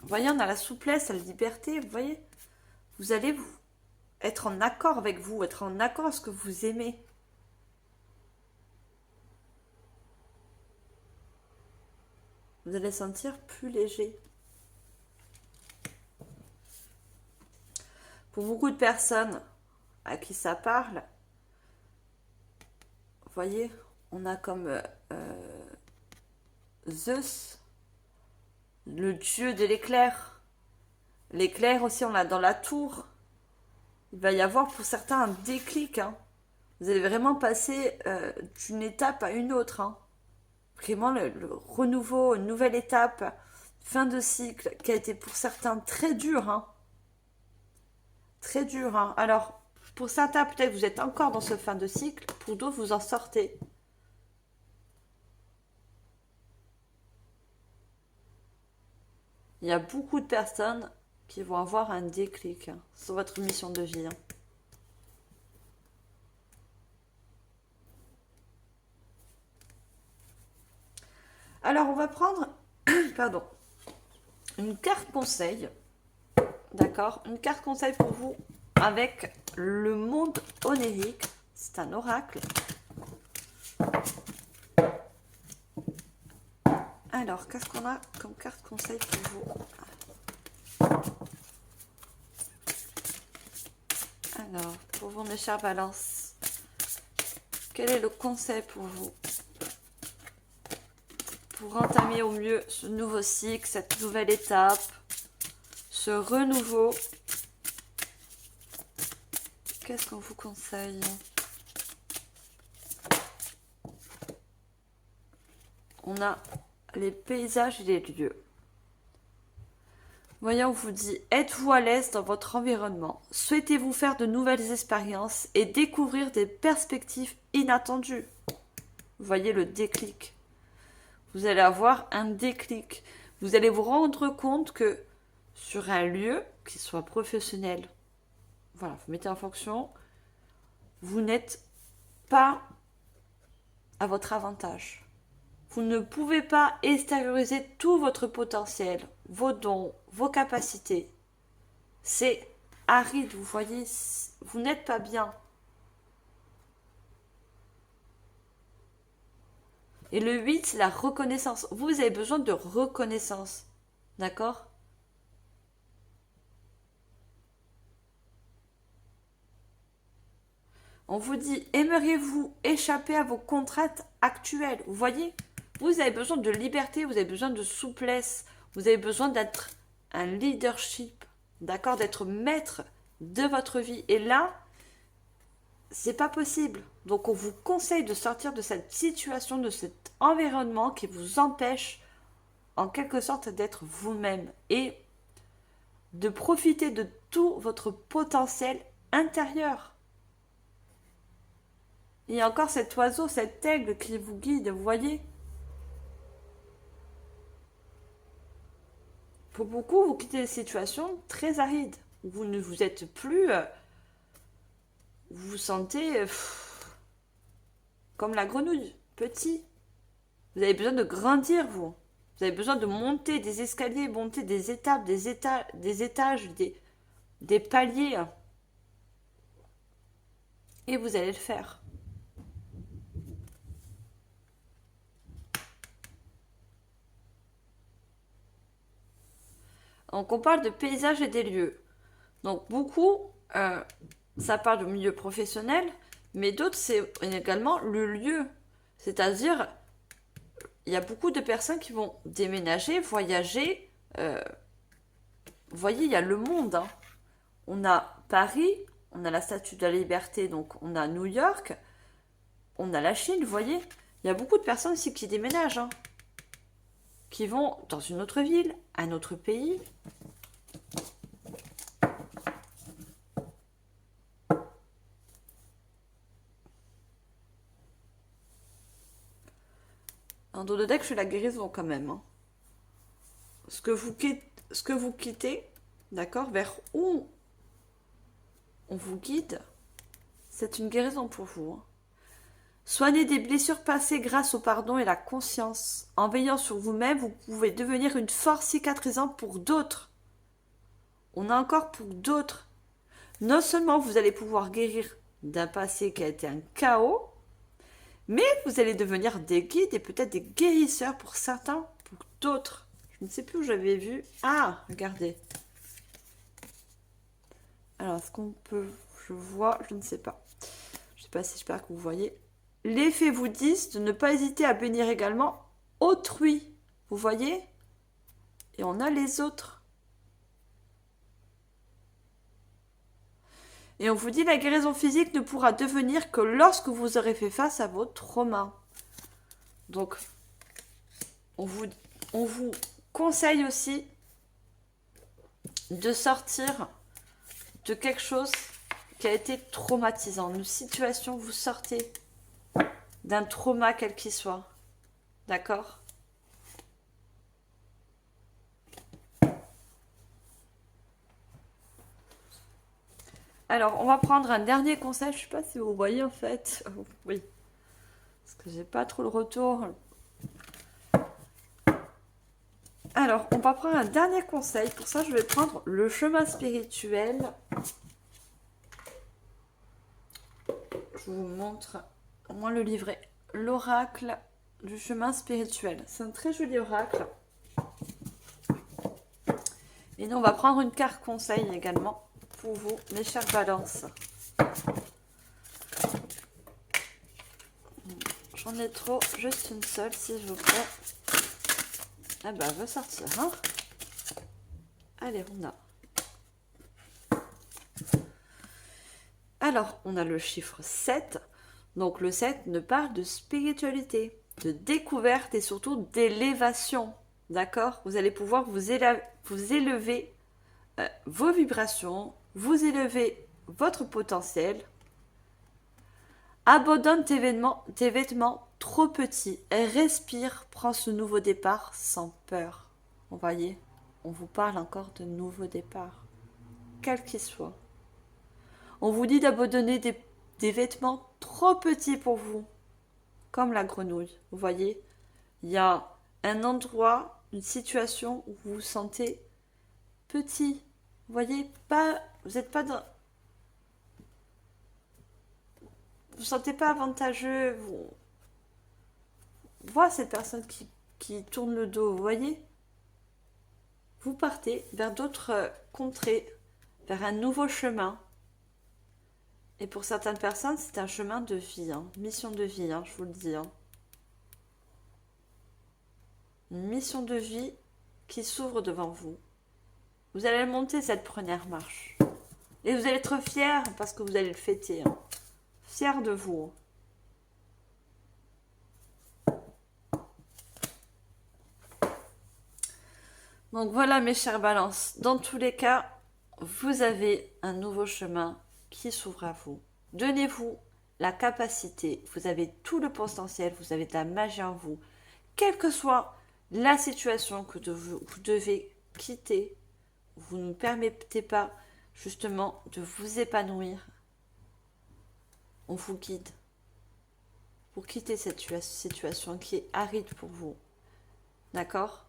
Vous voyez, on a la souplesse, la liberté. Vous voyez, vous allez être en accord avec vous, être en accord avec ce que vous aimez. Vous allez sentir plus léger. Pour beaucoup de personnes à qui ça parle, vous voyez, on a comme Zeus, le dieu de l'éclair. L'éclair aussi, on l'a dans la tour. Il va y avoir pour certains un déclic. Hein. Vous allez vraiment passer d'une étape à une autre. Hein. Vraiment le renouveau, une nouvelle étape, fin de cycle, qui a été pour certains très dur. Hein. Très dur. Hein. Alors, pour certains, peut-être vous êtes encore dans ce fin de cycle. Pour d'autres, vous en sortez. Il y a beaucoup de personnes qui vont avoir un déclic hein, sur votre mission de vie. Hein. Alors, on va prendre pardon, une carte conseil. D'accord? Une carte conseil pour vous avec le monde onirique. C'est un oracle. Alors, qu'est-ce qu'on a comme carte conseil pour vous? Alors, pour vous, mes chers balances, quel est le conseil pour vous? Pour entamer au mieux ce nouveau cycle, cette nouvelle étape, ce renouveau. Qu'est-ce qu'on vous conseille? On a les paysages et les lieux. Voyons, on vous dit, êtes-vous à l'aise dans votre environnement? Souhaitez-vous faire de nouvelles expériences et découvrir des perspectives inattendues? Vous voyez le déclic. Vous allez avoir un déclic. Vous allez vous rendre compte que sur un lieu, qui soit professionnel, voilà, vous mettez en fonction, vous n'êtes pas à votre avantage. Vous ne pouvez pas extérioriser tout votre potentiel, vos dons, vos capacités. C'est aride, vous voyez, vous n'êtes pas bien. Et le 8, c'est la reconnaissance. Vous avez besoin de reconnaissance. D'accord? On vous dit, aimeriez-vous échapper à vos contraintes actuelles? Vous voyez? Vous avez besoin de liberté, vous avez besoin de souplesse, vous avez besoin d'être un leadership, d'accord? D'être maître de votre vie. Et là, c'est pas possible. Donc on vous conseille de sortir de cette situation, de cet environnement qui vous empêche en quelque sorte d'être vous-même et de profiter de tout votre potentiel intérieur. Il y a encore cet oiseau, cet aigle qui vous guide, vous voyez? Pour beaucoup, vous quittez des situations très arides. Vous ne vous êtes plus... vous vous sentez comme la grenouille, petit. Vous avez besoin de grandir, vous. Vous avez besoin de monter des escaliers, monter des étapes, des étages, des paliers. Et vous allez le faire. Donc on parle de paysages et des lieux. Donc beaucoup, ça parle du milieu professionnel, mais d'autres c'est également le lieu. C'est-à-dire, il y a beaucoup de personnes qui vont déménager, voyager. Vous voyez, il y a le monde. Hein. On a Paris, on a la Statue de la Liberté, donc on a New York, on a la Chine, vous voyez. Il y a beaucoup de personnes ici qui déménagent, hein, qui vont dans une autre ville, un autre pays. En dos de deck, je fais la guérison quand même. Hein. Ce que vous quittez, d'accord, vers où on vous guide, c'est une guérison pour vous. Hein. Soignez des blessures passées grâce au pardon et la conscience. En veillant sur vous-même, vous pouvez devenir une force cicatrisante pour d'autres. On a encore pour d'autres. Non seulement vous allez pouvoir guérir d'un passé qui a été un chaos, mais vous allez devenir des guides et peut-être des guérisseurs pour certains, pour d'autres. Je ne sais plus où j'avais vu. Ah, regardez. Alors, est-ce qu'on peut... Je vois, je ne sais pas. Je ne sais pas si j'espère que vous voyez. Les faits vous disent de ne pas hésiter à bénir également autrui. Vous voyez? Et on a les autres. Et on vous dit la guérison physique ne pourra devenir que lorsque vous aurez fait face à vos traumas. Donc, on vous conseille aussi de sortir de quelque chose qui a été traumatisant. Une situation, vous sortez d'un trauma quel qu'il soit. D'accord? Alors, on va prendre un dernier conseil. Je ne sais pas si vous voyez en fait. Oui. Parce que j'ai pas trop le retour. Alors, on va prendre un dernier conseil. Pour ça, je vais prendre le chemin spirituel. Je vous montre au moins le livret. L'oracle du chemin spirituel. C'est un très joli oracle. Et nous, on va prendre une carte conseil également pour vous, mes chères balances. J'en ai trop, juste une seule, s'il vous plaît. Ah bah, elle veut sortir, hein. Allez, on a. Alors, on a le chiffre 7. Donc, le 7 ne parle de spiritualité, de découverte et surtout d'élévation. D'accord? Vous allez pouvoir vous élever vos vibrations, vous élever votre potentiel. Abandonne tes vêtements trop petits. Respire, prends ce nouveau départ sans peur. Vous voyez, on vous parle encore de nouveau départ, quel qu'il soit. On vous dit d'abandonner des vêtements trop petits pour vous, comme la grenouille. Vous voyez, il y a un endroit, une situation où vous vous sentez petit. Vous voyez, pas, vous n'êtes pas dans, vous sentez pas avantageux. Vous voyez cette personne qui tourne le dos, vous voyez. Vous partez vers d'autres contrées, vers un nouveau chemin. Et pour certaines personnes, c'est un chemin de vie, hein, mission de vie, hein, je vous le dis. Hein. Une mission de vie qui s'ouvre devant vous. Vous allez monter cette première marche. Et vous allez être fiers parce que vous allez le fêter. Hein. Fiers de vous. Donc voilà mes chers balances. Dans tous les cas, vous avez un nouveau chemin qui s'ouvre à vous. Donnez-vous la capacité. Vous avez tout le potentiel. Vous avez de la magie en vous. Quelle que soit la situation que vous devez quitter, vous ne permettez pas justement de vous épanouir. On vous guide pour quitter cette situation qui est aride pour vous. D'accord ?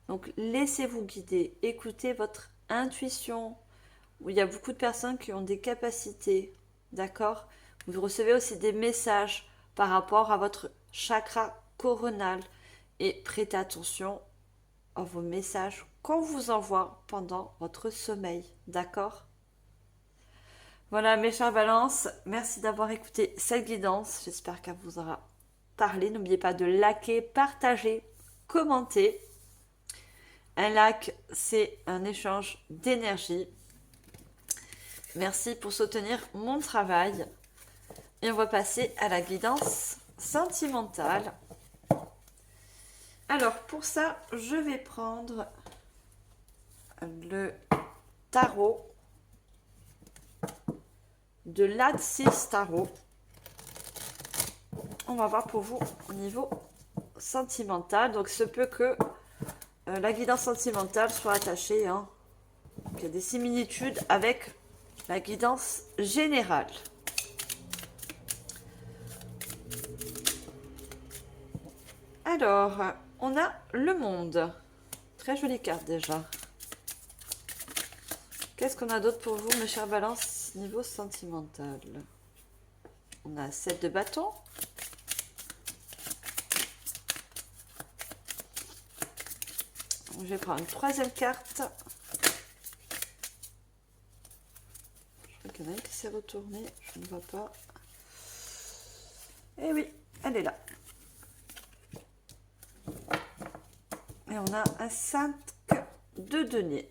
Donc laissez-vous guider, écoutez votre intuition. Il y a beaucoup de personnes qui ont des capacités, d'accord ? Vous recevez aussi des messages par rapport à votre chakra coronal et prêtez attention à vos messages qu'on vous envoie pendant votre sommeil, d'accord ? Voilà mes chers balances, merci d'avoir écouté cette guidance, j'espère qu'elle vous aura parlé. N'oubliez pas de liker, partager, commenter. Un like, c'est un échange d'énergie. Merci pour soutenir mon travail. Et on va passer à la guidance sentimentale. Alors, pour ça, je vais prendre le tarot de l'A6 Tarot. On va voir pour vous au niveau sentimental. Donc, ce peut que la guidance sentimentale soit attachée. Hein. Il y a des similitudes avec la guidance générale. Alors, on a le monde. Très jolie carte déjà. Qu'est-ce qu'on a d'autre pour vous, mes chers balances, niveau sentimental? On a 7 de bâton. Je vais prendre une troisième carte. Je crois qu'il y en a une qui s'est retournée. Je ne vois pas. Eh oui, elle est là. Et on a un 5 de denier.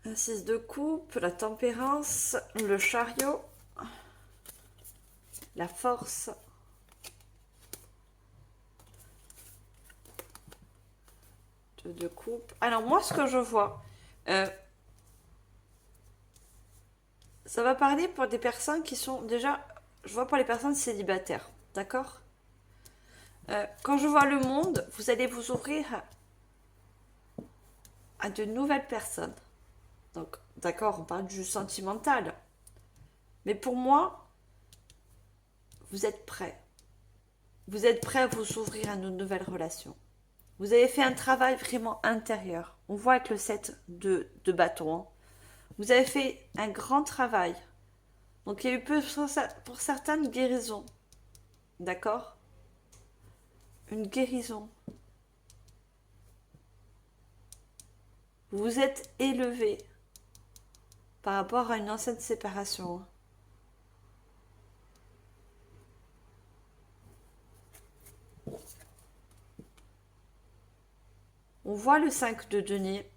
Un 6 de coupe, la tempérance, le chariot, la force, deux de coupe. Alors moi, ce que je vois, ça va parler pour des personnes qui sont déjà, je vois pour les personnes célibataires, d'accord? Quand je vois le monde, vous allez vous ouvrir à de nouvelles personnes. Donc, d'accord, on parle du sentimental. Mais pour moi, vous êtes prêts. Vous êtes prêts à vous ouvrir à de nouvelles relations. Vous avez fait un travail vraiment intérieur. On voit avec le 7 de bâton. Hein. Vous avez fait un grand travail. Donc, il y a eu pour certaines guérisons. D'accord? Une guérison. Vous vous êtes élevé par rapport à une ancienne séparation. On voit le 5 de denier.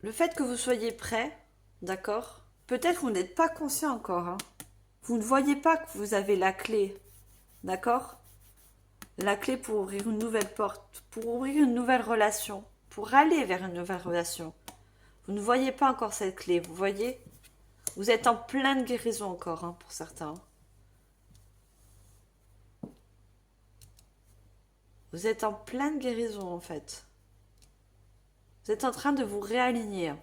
le fait que vous soyez prêt, d'accord? Peut-être vous n'êtes pas conscient encore, hein. Vous ne voyez pas que vous avez la clé, d'accord? La clé pour ouvrir une nouvelle porte, pour ouvrir une nouvelle relation, pour aller vers une nouvelle relation. Vous ne voyez pas encore cette clé, vous voyez? Vous êtes en pleine guérison encore, hein, pour certains. Vous êtes en pleine guérison, en fait. Vous êtes en train de vous réaligner.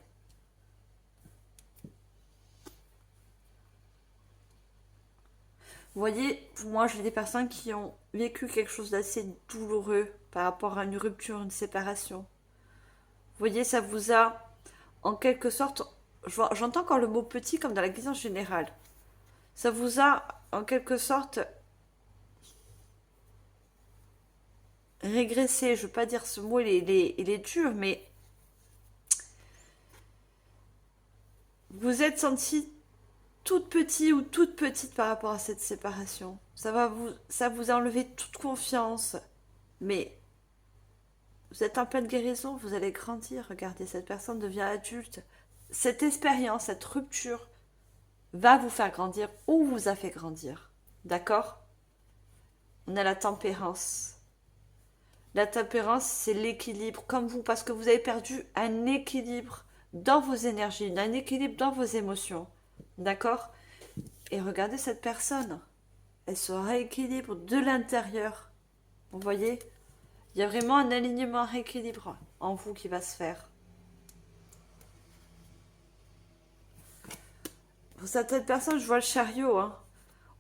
Vous voyez, pour moi, j'ai des personnes qui ont vécu quelque chose d'assez douloureux par rapport à une rupture, une séparation. Vous voyez, ça vous a, en quelque sorte, j'entends encore le mot petit comme dans la guérison générale. Ça vous a, en quelque sorte, régressé. Je ne veux pas dire ce mot, il est dur, mais vous êtes senti toute petite ou toute petite par rapport à cette séparation. Ça vous a enlevé toute confiance. Mais vous êtes en pleine guérison, vous allez grandir. Regardez, cette personne devient adulte. Cette expérience, cette rupture va vous faire grandir ou vous a fait grandir. D'accord? On a la tempérance. La tempérance, c'est l'équilibre, comme vous, parce que vous avez perdu un équilibre dans vos énergies, un équilibre dans vos émotions. D'accord? Et regardez cette personne. Elle se rééquilibre de l'intérieur. Vous voyez? Il y a vraiment un alignement, un rééquilibre en vous qui va se faire. Pour certaines personnes, je vois le chariot. Hein.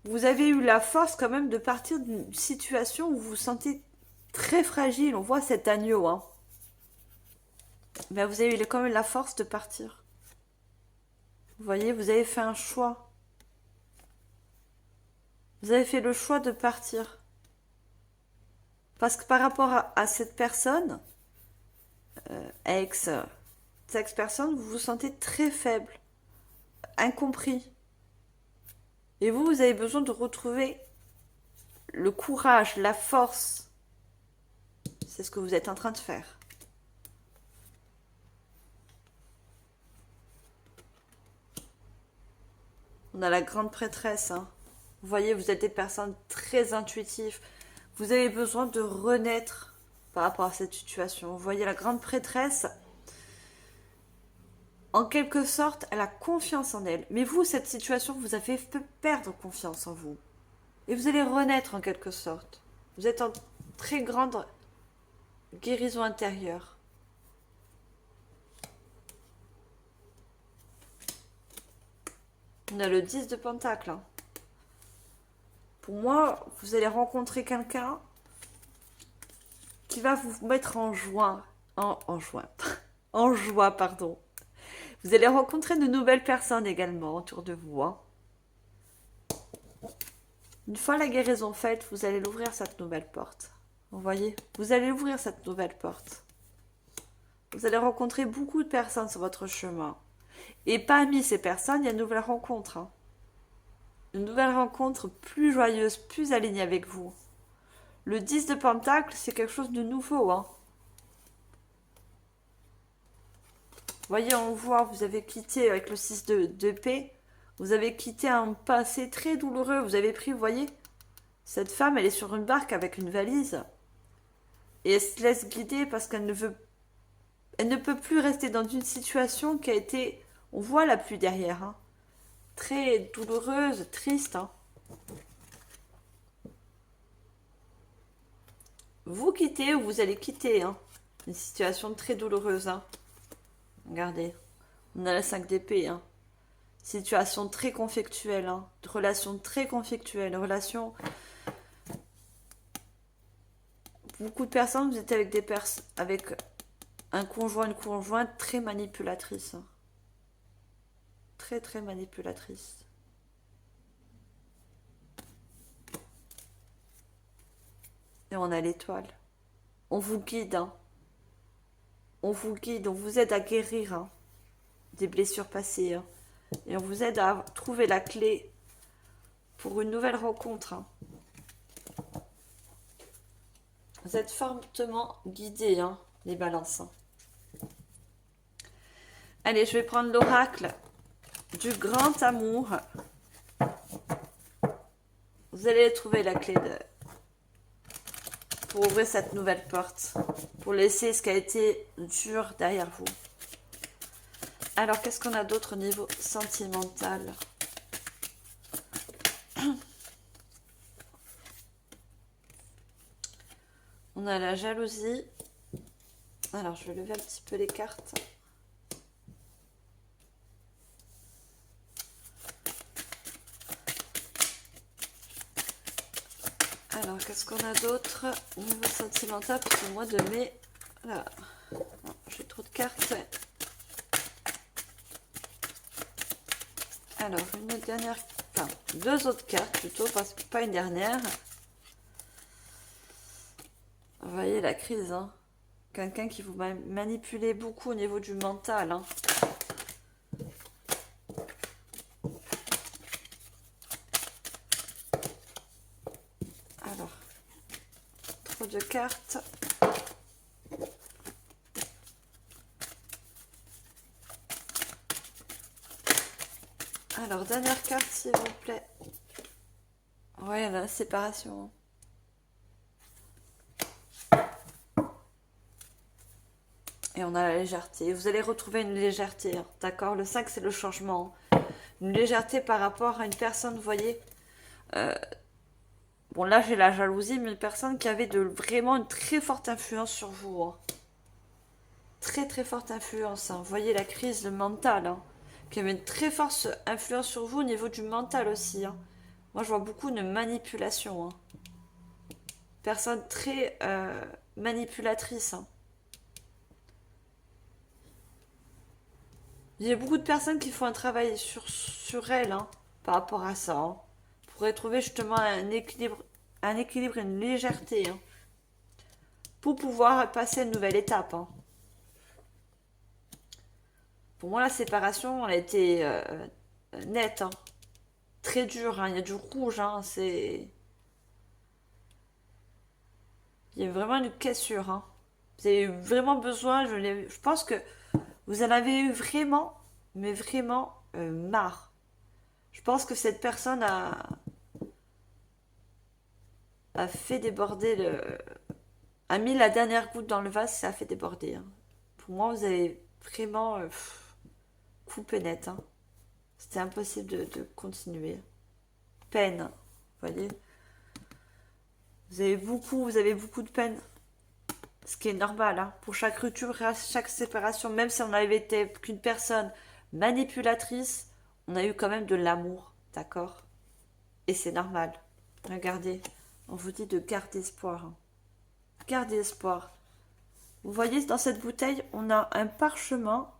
Vous avez eu la force quand même de partir d'une situation où vous vous sentez très fragile. On voit cet agneau. Hein. Mais vous avez eu quand même la force de partir. Vous voyez, vous avez fait un choix. Vous avez fait le choix de partir. Parce que par rapport à cette personne, cette personne, vous vous sentez très faible, incompris. Et vous avez besoin de retrouver le courage, la force. C'est ce que vous êtes en train de faire. On a la grande prêtresse. Hein. Vous voyez, vous êtes des personnes très intuitives. Vous avez besoin de renaître par rapport à cette situation. Vous voyez, la grande prêtresse, en quelque sorte, elle a confiance en elle. Mais vous, cette situation vous a fait perdre confiance en vous. Et vous allez renaître en quelque sorte. Vous êtes en très grande guérison intérieure. On a le 10 de Pentacle. Hein. Pour moi, vous allez rencontrer quelqu'un qui va vous mettre en joie. En joie, pardon. Vous allez rencontrer de nouvelles personnes également autour de vous. Hein. Une fois la guérison faite, vous allez l'ouvrir cette nouvelle porte. Vous voyez? Vous allez ouvrir cette nouvelle porte. Vous allez rencontrer beaucoup de personnes sur votre chemin. Et parmi ces personnes, il y a une nouvelle rencontre. Hein. Une nouvelle rencontre plus joyeuse, plus alignée avec vous. Le 10 de Pentacle, c'est quelque chose de nouveau. Hein. Vous voyez, on voit, vous avez quitté avec le 6 de paix. Vous avez quitté un passé très douloureux. Vous avez pris, vous voyez, cette femme, elle est sur une barque avec une valise. Et elle se laisse guider parce qu'elle ne peut plus rester dans une situation qui a été, on voit la pluie derrière, hein, très douloureuse, triste. Hein. Vous quittez ou vous allez quitter hein, une situation très douloureuse. Hein. Regardez, on a la 5 d'épée. Hein. Situation très conflictuelle, hein, relation très conflictuelle, relation. Beaucoup de personnes, vous êtes avec avec un conjoint, une conjointe très manipulatrice. Hein. Très très manipulatrice. Et on a l'étoile. On vous guide. Hein. On vous guide, on vous aide à guérir hein, des blessures passées. Hein. Et on vous aide à trouver la clé pour une nouvelle rencontre. Hein. Vous êtes fortement guidés, hein, les balances. Hein. Allez, je vais prendre l'oracle du grand amour. Vous allez trouver la clé pour ouvrir cette nouvelle porte. Pour laisser ce qui a été dur derrière vous. Alors, qu'est-ce qu'on a d'autre au niveau sentimental? On a la jalousie. Alors, je vais lever un petit peu les cartes. Alors, qu'est-ce qu'on a d'autre au niveau sentimental pour ce mois de mai? Là, j'ai trop de cartes. Alors, une dernière, enfin, deux autres cartes plutôt, parce que pas une dernière. Vous voyez la crise, hein. Quelqu'un qui vous manipulait beaucoup au niveau du mental, hein. Alors, trop de cartes. Alors, dernière carte, s'il vous plaît. Ouais, la séparation. Et on a la légèreté. Vous allez retrouver une légèreté, hein, d'accord? Le 5, c'est le changement. Une légèreté par rapport à une personne, vous voyez. Bon, là, j'ai la jalousie, mais une personne qui avait vraiment une très forte influence sur vous, hein. Très, très forte influence, hein. Vous voyez la crise, le mental, hein. Qui avait une très forte influence sur vous au niveau du mental aussi, hein. Moi, je vois beaucoup de manipulation, hein. Personne très manipulatrice, hein. Il y a beaucoup de personnes qui font un travail sur elles, hein, par rapport à ça, hein, pour retrouver justement un équilibre et une légèreté, hein, pour pouvoir passer à une nouvelle étape, hein. Pour moi, la séparation, elle a été nette, hein, très dure, hein. Il y a du rouge, hein, il y a vraiment une cassure, hein. Vous avez eu vraiment besoin, je pense que vous en avez eu vraiment, mais vraiment marre. Je pense que cette personne a fait déborder a mis la dernière goutte dans le vase, ça a fait déborder, hein. Pour moi, vous avez vraiment coupé net, hein. C'était impossible de continuer. Peine, vous voyez. Vous avez beaucoup de peine. Ce qui est normal, hein. Pour chaque rupture, chaque séparation, même si on avait été qu'une personne manipulatrice, on a eu quand même de l'amour, d'accord? Et c'est normal. Regardez, on vous dit de garder espoir, hein. Gardez espoir. Vous voyez, dans cette bouteille, on a un parchemin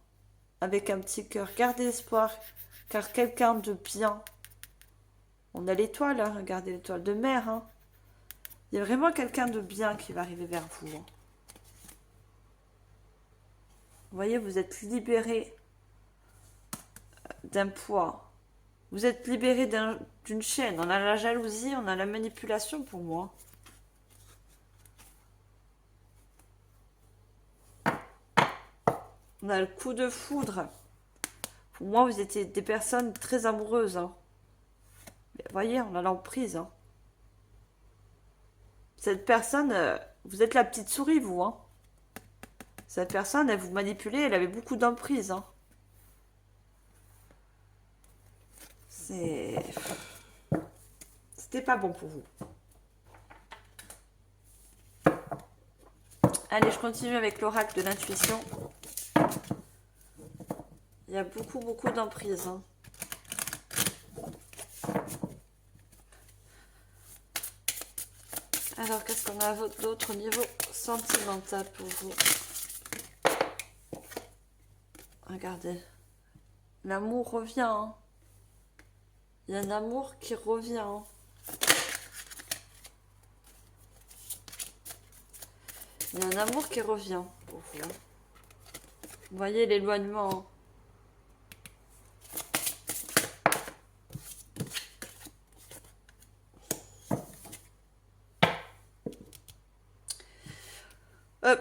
avec un petit cœur. Gardez espoir, car quelqu'un de bien. On a l'étoile, hein, regardez l'étoile de mer, hein. Il y a vraiment quelqu'un de bien qui va arriver vers vous, hein. Vous voyez, vous êtes libéré d'un poids. Vous êtes libéré d'une chaîne. On a la jalousie, on a la manipulation pour moi. On a le coup de foudre. Pour moi, vous étiez des personnes très amoureuses, hein. Mais vous voyez, on a l'emprise, hein. Cette personne, vous êtes la petite souris, vous, hein. Cette personne, elle vous manipulait, elle avait beaucoup d'emprise, hein. C'était pas bon pour vous. Allez, je continue avec l'oracle de l'intuition. Il y a beaucoup, beaucoup d'emprise, hein. Alors, qu'est-ce qu'on a d'autre au niveau sentimental pour vous? Regardez. L'amour revient, hein. Il y a un amour qui revient, hein. Il y a un amour qui revient pour vous, hein. Vous voyez l'éloignement, hein.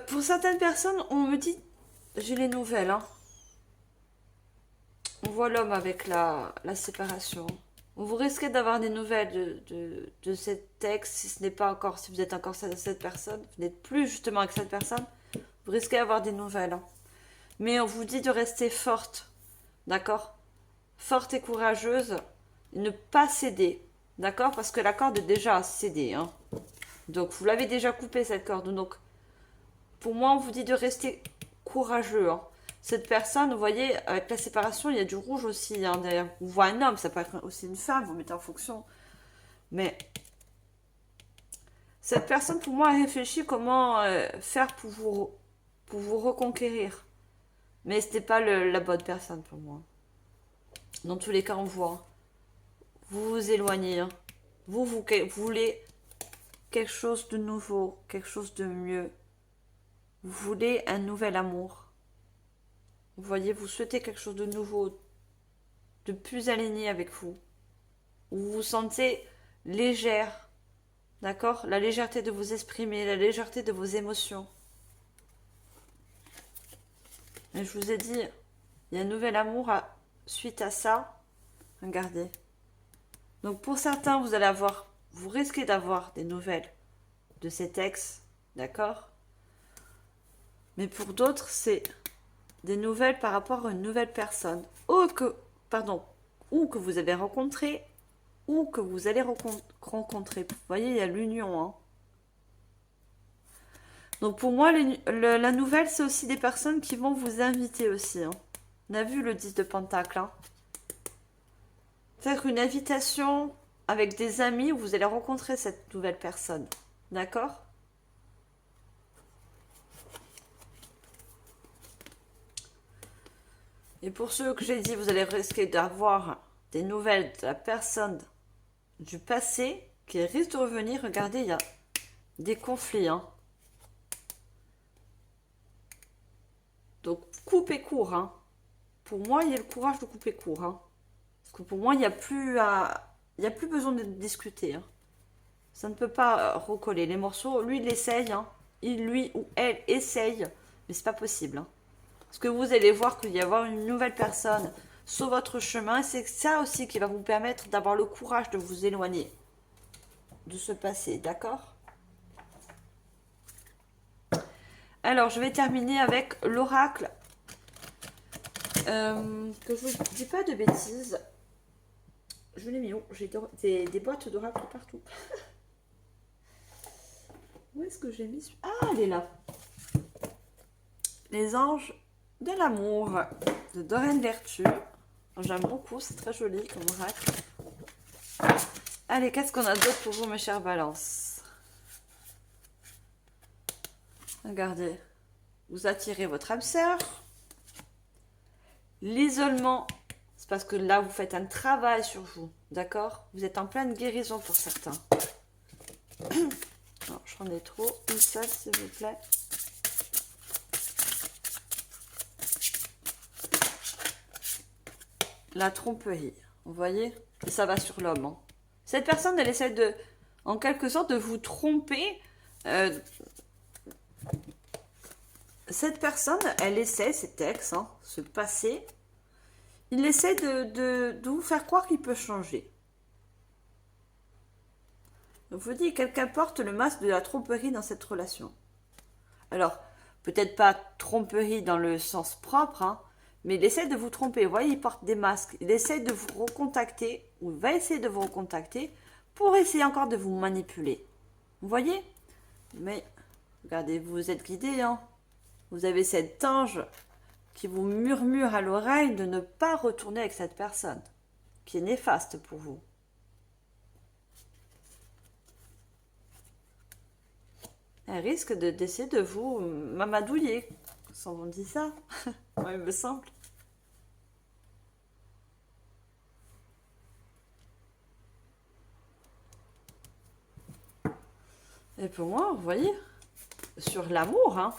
Pour certaines personnes, on me dit, j'ai les nouvelles, hein. On voit l'homme avec la séparation. Vous risquez d'avoir des nouvelles de cet ex, si ce n'est pas encore, si vous êtes encore cette personne, vous n'êtes plus justement avec cette personne, vous risquez d'avoir des nouvelles. Hein. Mais on vous dit de rester forte, d'accord? Forte et courageuse, et ne pas céder, d'accord? Parce que la corde est déjà cédée, hein. Donc vous l'avez déjà coupée cette corde, donc pour moi on vous dit de rester courageux, hein. Cette personne, vous voyez, avec la séparation, il y a du rouge aussi, hein, derrière. Vous voyez un homme, ça peut être aussi une femme, vous mettez en fonction. Mais cette personne, pour moi, a réfléchi comment faire pour vous reconquérir. Mais c'était pas la bonne personne pour moi. Dans tous les cas, on voit. Vous vous éloignez. Hein. Vous voulez quelque chose de nouveau, quelque chose de mieux. Vous voulez un nouvel amour. Vous voyez, vous souhaitez quelque chose de nouveau, de plus aligné avec vous. Vous vous sentez légère, d'accord? La légèreté de vous exprimer, la légèreté de vos émotions. Et je vous ai dit, il y a un nouvel amour suite à ça. Regardez. Donc pour certains, vous risquez d'avoir des nouvelles de cet ex, d'accord? Mais pour d'autres, c'est des nouvelles par rapport à une nouvelle personne, ou que vous avez rencontré, ou que vous allez rencontrer. Vous voyez, il y a l'union. Hein. Donc pour moi, la nouvelle, c'est aussi des personnes qui vont vous inviter aussi. Hein. On a vu le 10 de Pentacle. Hein. Faire une invitation avec des amis où vous allez rencontrer cette nouvelle personne. D'accord? Et pour ceux que j'ai dit, vous allez risquer d'avoir des nouvelles de la personne du passé qui risque de revenir. Regardez, il y a des conflits. Hein. Donc, coupez court. Hein. Pour moi, il y a le courage de couper court. Hein. Parce que pour moi, il n'y a plus besoin de discuter. Hein. Ça ne peut pas recoller. Les morceaux, lui, il essaye. Hein. Lui ou elle essaye. Mais c'est pas possible. Hein. Parce que vous allez voir qu'il va y avoir une nouvelle personne sur votre chemin. C'est ça aussi qui va vous permettre d'avoir le courage de vous éloigner de ce passé. D'accord? Alors, je vais terminer avec l'oracle. Que je vous dis pas de bêtises. Je l'ai mis où? J'ai des boîtes d'oracle partout. Où est-ce que j'ai mis? Ah, elle est là. Les anges de l'amour de Doreen Vertu. J'aime beaucoup, c'est très joli comme oracle. Allez, qu'est-ce qu'on a d'autre pour vous, mes chères balances? Regardez. Vous attirez votre âme sœur. L'isolement, c'est parce que là, vous faites un travail sur vous. D'accord? Vous êtes en pleine guérison pour certains. Non, j'en ai trop. Une seule, s'il vous plaît. La tromperie. Vous voyez? Et ça va sur l'homme. Hein. Cette personne, elle essaie de, en quelque sorte, de vous tromper. Cette personne, elle essaie, cet ex, hein, ce passé, il essaie de vous faire croire qu'il peut changer. Je vous dis, quelqu'un porte le masque de la tromperie dans cette relation. Alors, peut-être pas tromperie dans le sens propre, hein, mais il essaie de vous tromper. Vous voyez, il porte des masques. Il essaie de vous recontacter, ou il va essayer de vous recontacter, pour essayer encore de vous manipuler. Vous voyez? Mais, regardez, vous êtes guidé, hein. Vous avez cet ange qui vous murmure à l'oreille de ne pas retourner avec cette personne, qui est néfaste pour vous. Elle risque d'essayer de vous mamadouiller. Sans on dit ça, ouais, il me semble. Et pour moi, vous voyez, sur l'amour, hein,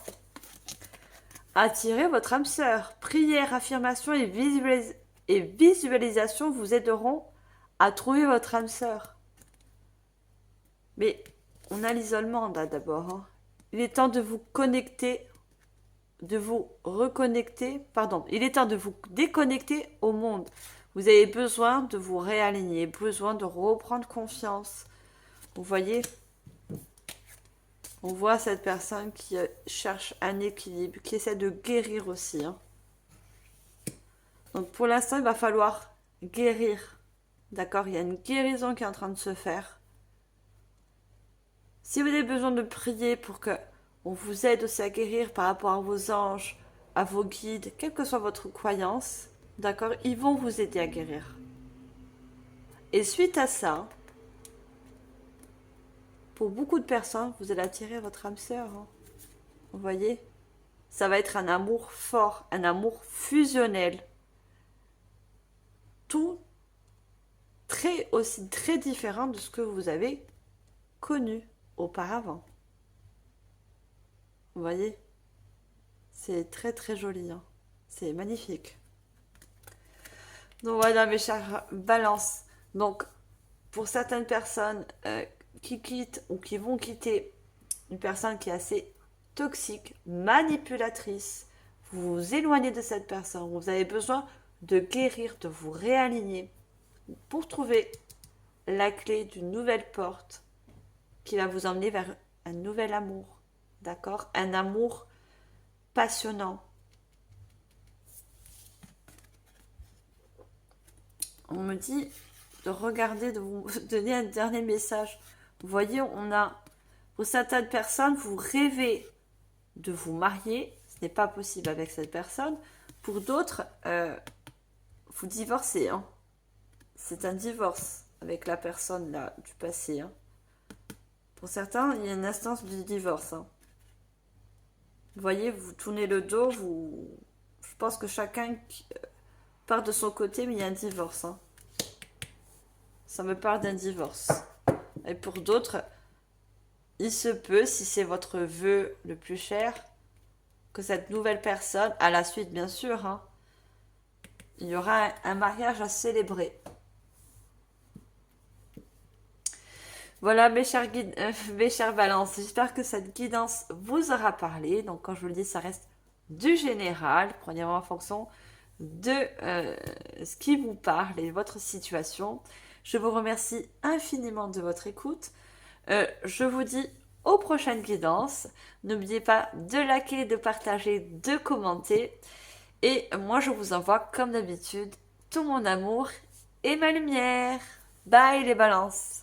attirez votre âme sœur. Prière, affirmation et visualisation vous aideront à trouver votre âme sœur. Mais on a l'isolement là d'abord. Hein. Il est temps de vous connecter de vous reconnecter, pardon, il est temps de vous déconnecter au monde. Vous avez besoin de vous réaligner, besoin de reprendre confiance. Vous voyez, on voit cette personne qui cherche un équilibre, qui essaie de guérir aussi. Hein. Donc pour l'instant, il va falloir guérir. D'accord? Il y a une guérison qui est en train de se faire. Si vous avez besoin de prier pour que on vous aide aussi à guérir par rapport à vos anges, à vos guides, quelle que soit votre croyance, d'accord, ils vont vous aider à guérir. Et suite à ça, pour beaucoup de personnes, vous allez attirer votre âme sœur. Hein. Vous voyez? Ça va être un amour fort, un amour fusionnel. Tout très différent de ce que vous avez connu auparavant. Vous voyez? C'est très joli. Hein. C'est magnifique. Donc voilà mes chers balances. Donc pour certaines personnes qui quittent ou qui vont quitter une personne qui est assez toxique, manipulatrice, vous vous éloignez de cette personne, vous avez besoin de guérir, de vous réaligner pour trouver la clé d'une nouvelle porte qui va vous emmener vers un nouvel amour, d'accord? Un amour passionnant. On me dit de regarder, de vous donner un dernier message. Vous voyez, on a, pour certaines personnes, vous rêvez de vous marier, ce n'est pas possible avec cette personne. Pour d'autres, vous divorcez. Hein. C'est un divorce avec la personne là du passé. Hein. Pour certains, il y a une instance de divorce. Hein. Vous voyez, vous tournez le dos, je pense que chacun part de son côté, mais il y a un divorce. Hein. Ça me parle d'un divorce. Et pour d'autres, il se peut, si c'est votre vœu le plus cher, que cette nouvelle personne, à la suite bien sûr, hein, il y aura un mariage à célébrer. Voilà mes chers guides, mes chères balances, j'espère que cette guidance vous aura parlé. Donc quand je vous le dis, ça reste du général, prenez vraiment en fonction de ce qui vous parle et de votre situation. Je vous remercie infiniment de votre écoute. Je vous dis aux prochaines guidances. N'oubliez pas de liker, de partager, de commenter. Et moi, je vous envoie, comme d'habitude, tout mon amour et ma lumière. Bye les balances!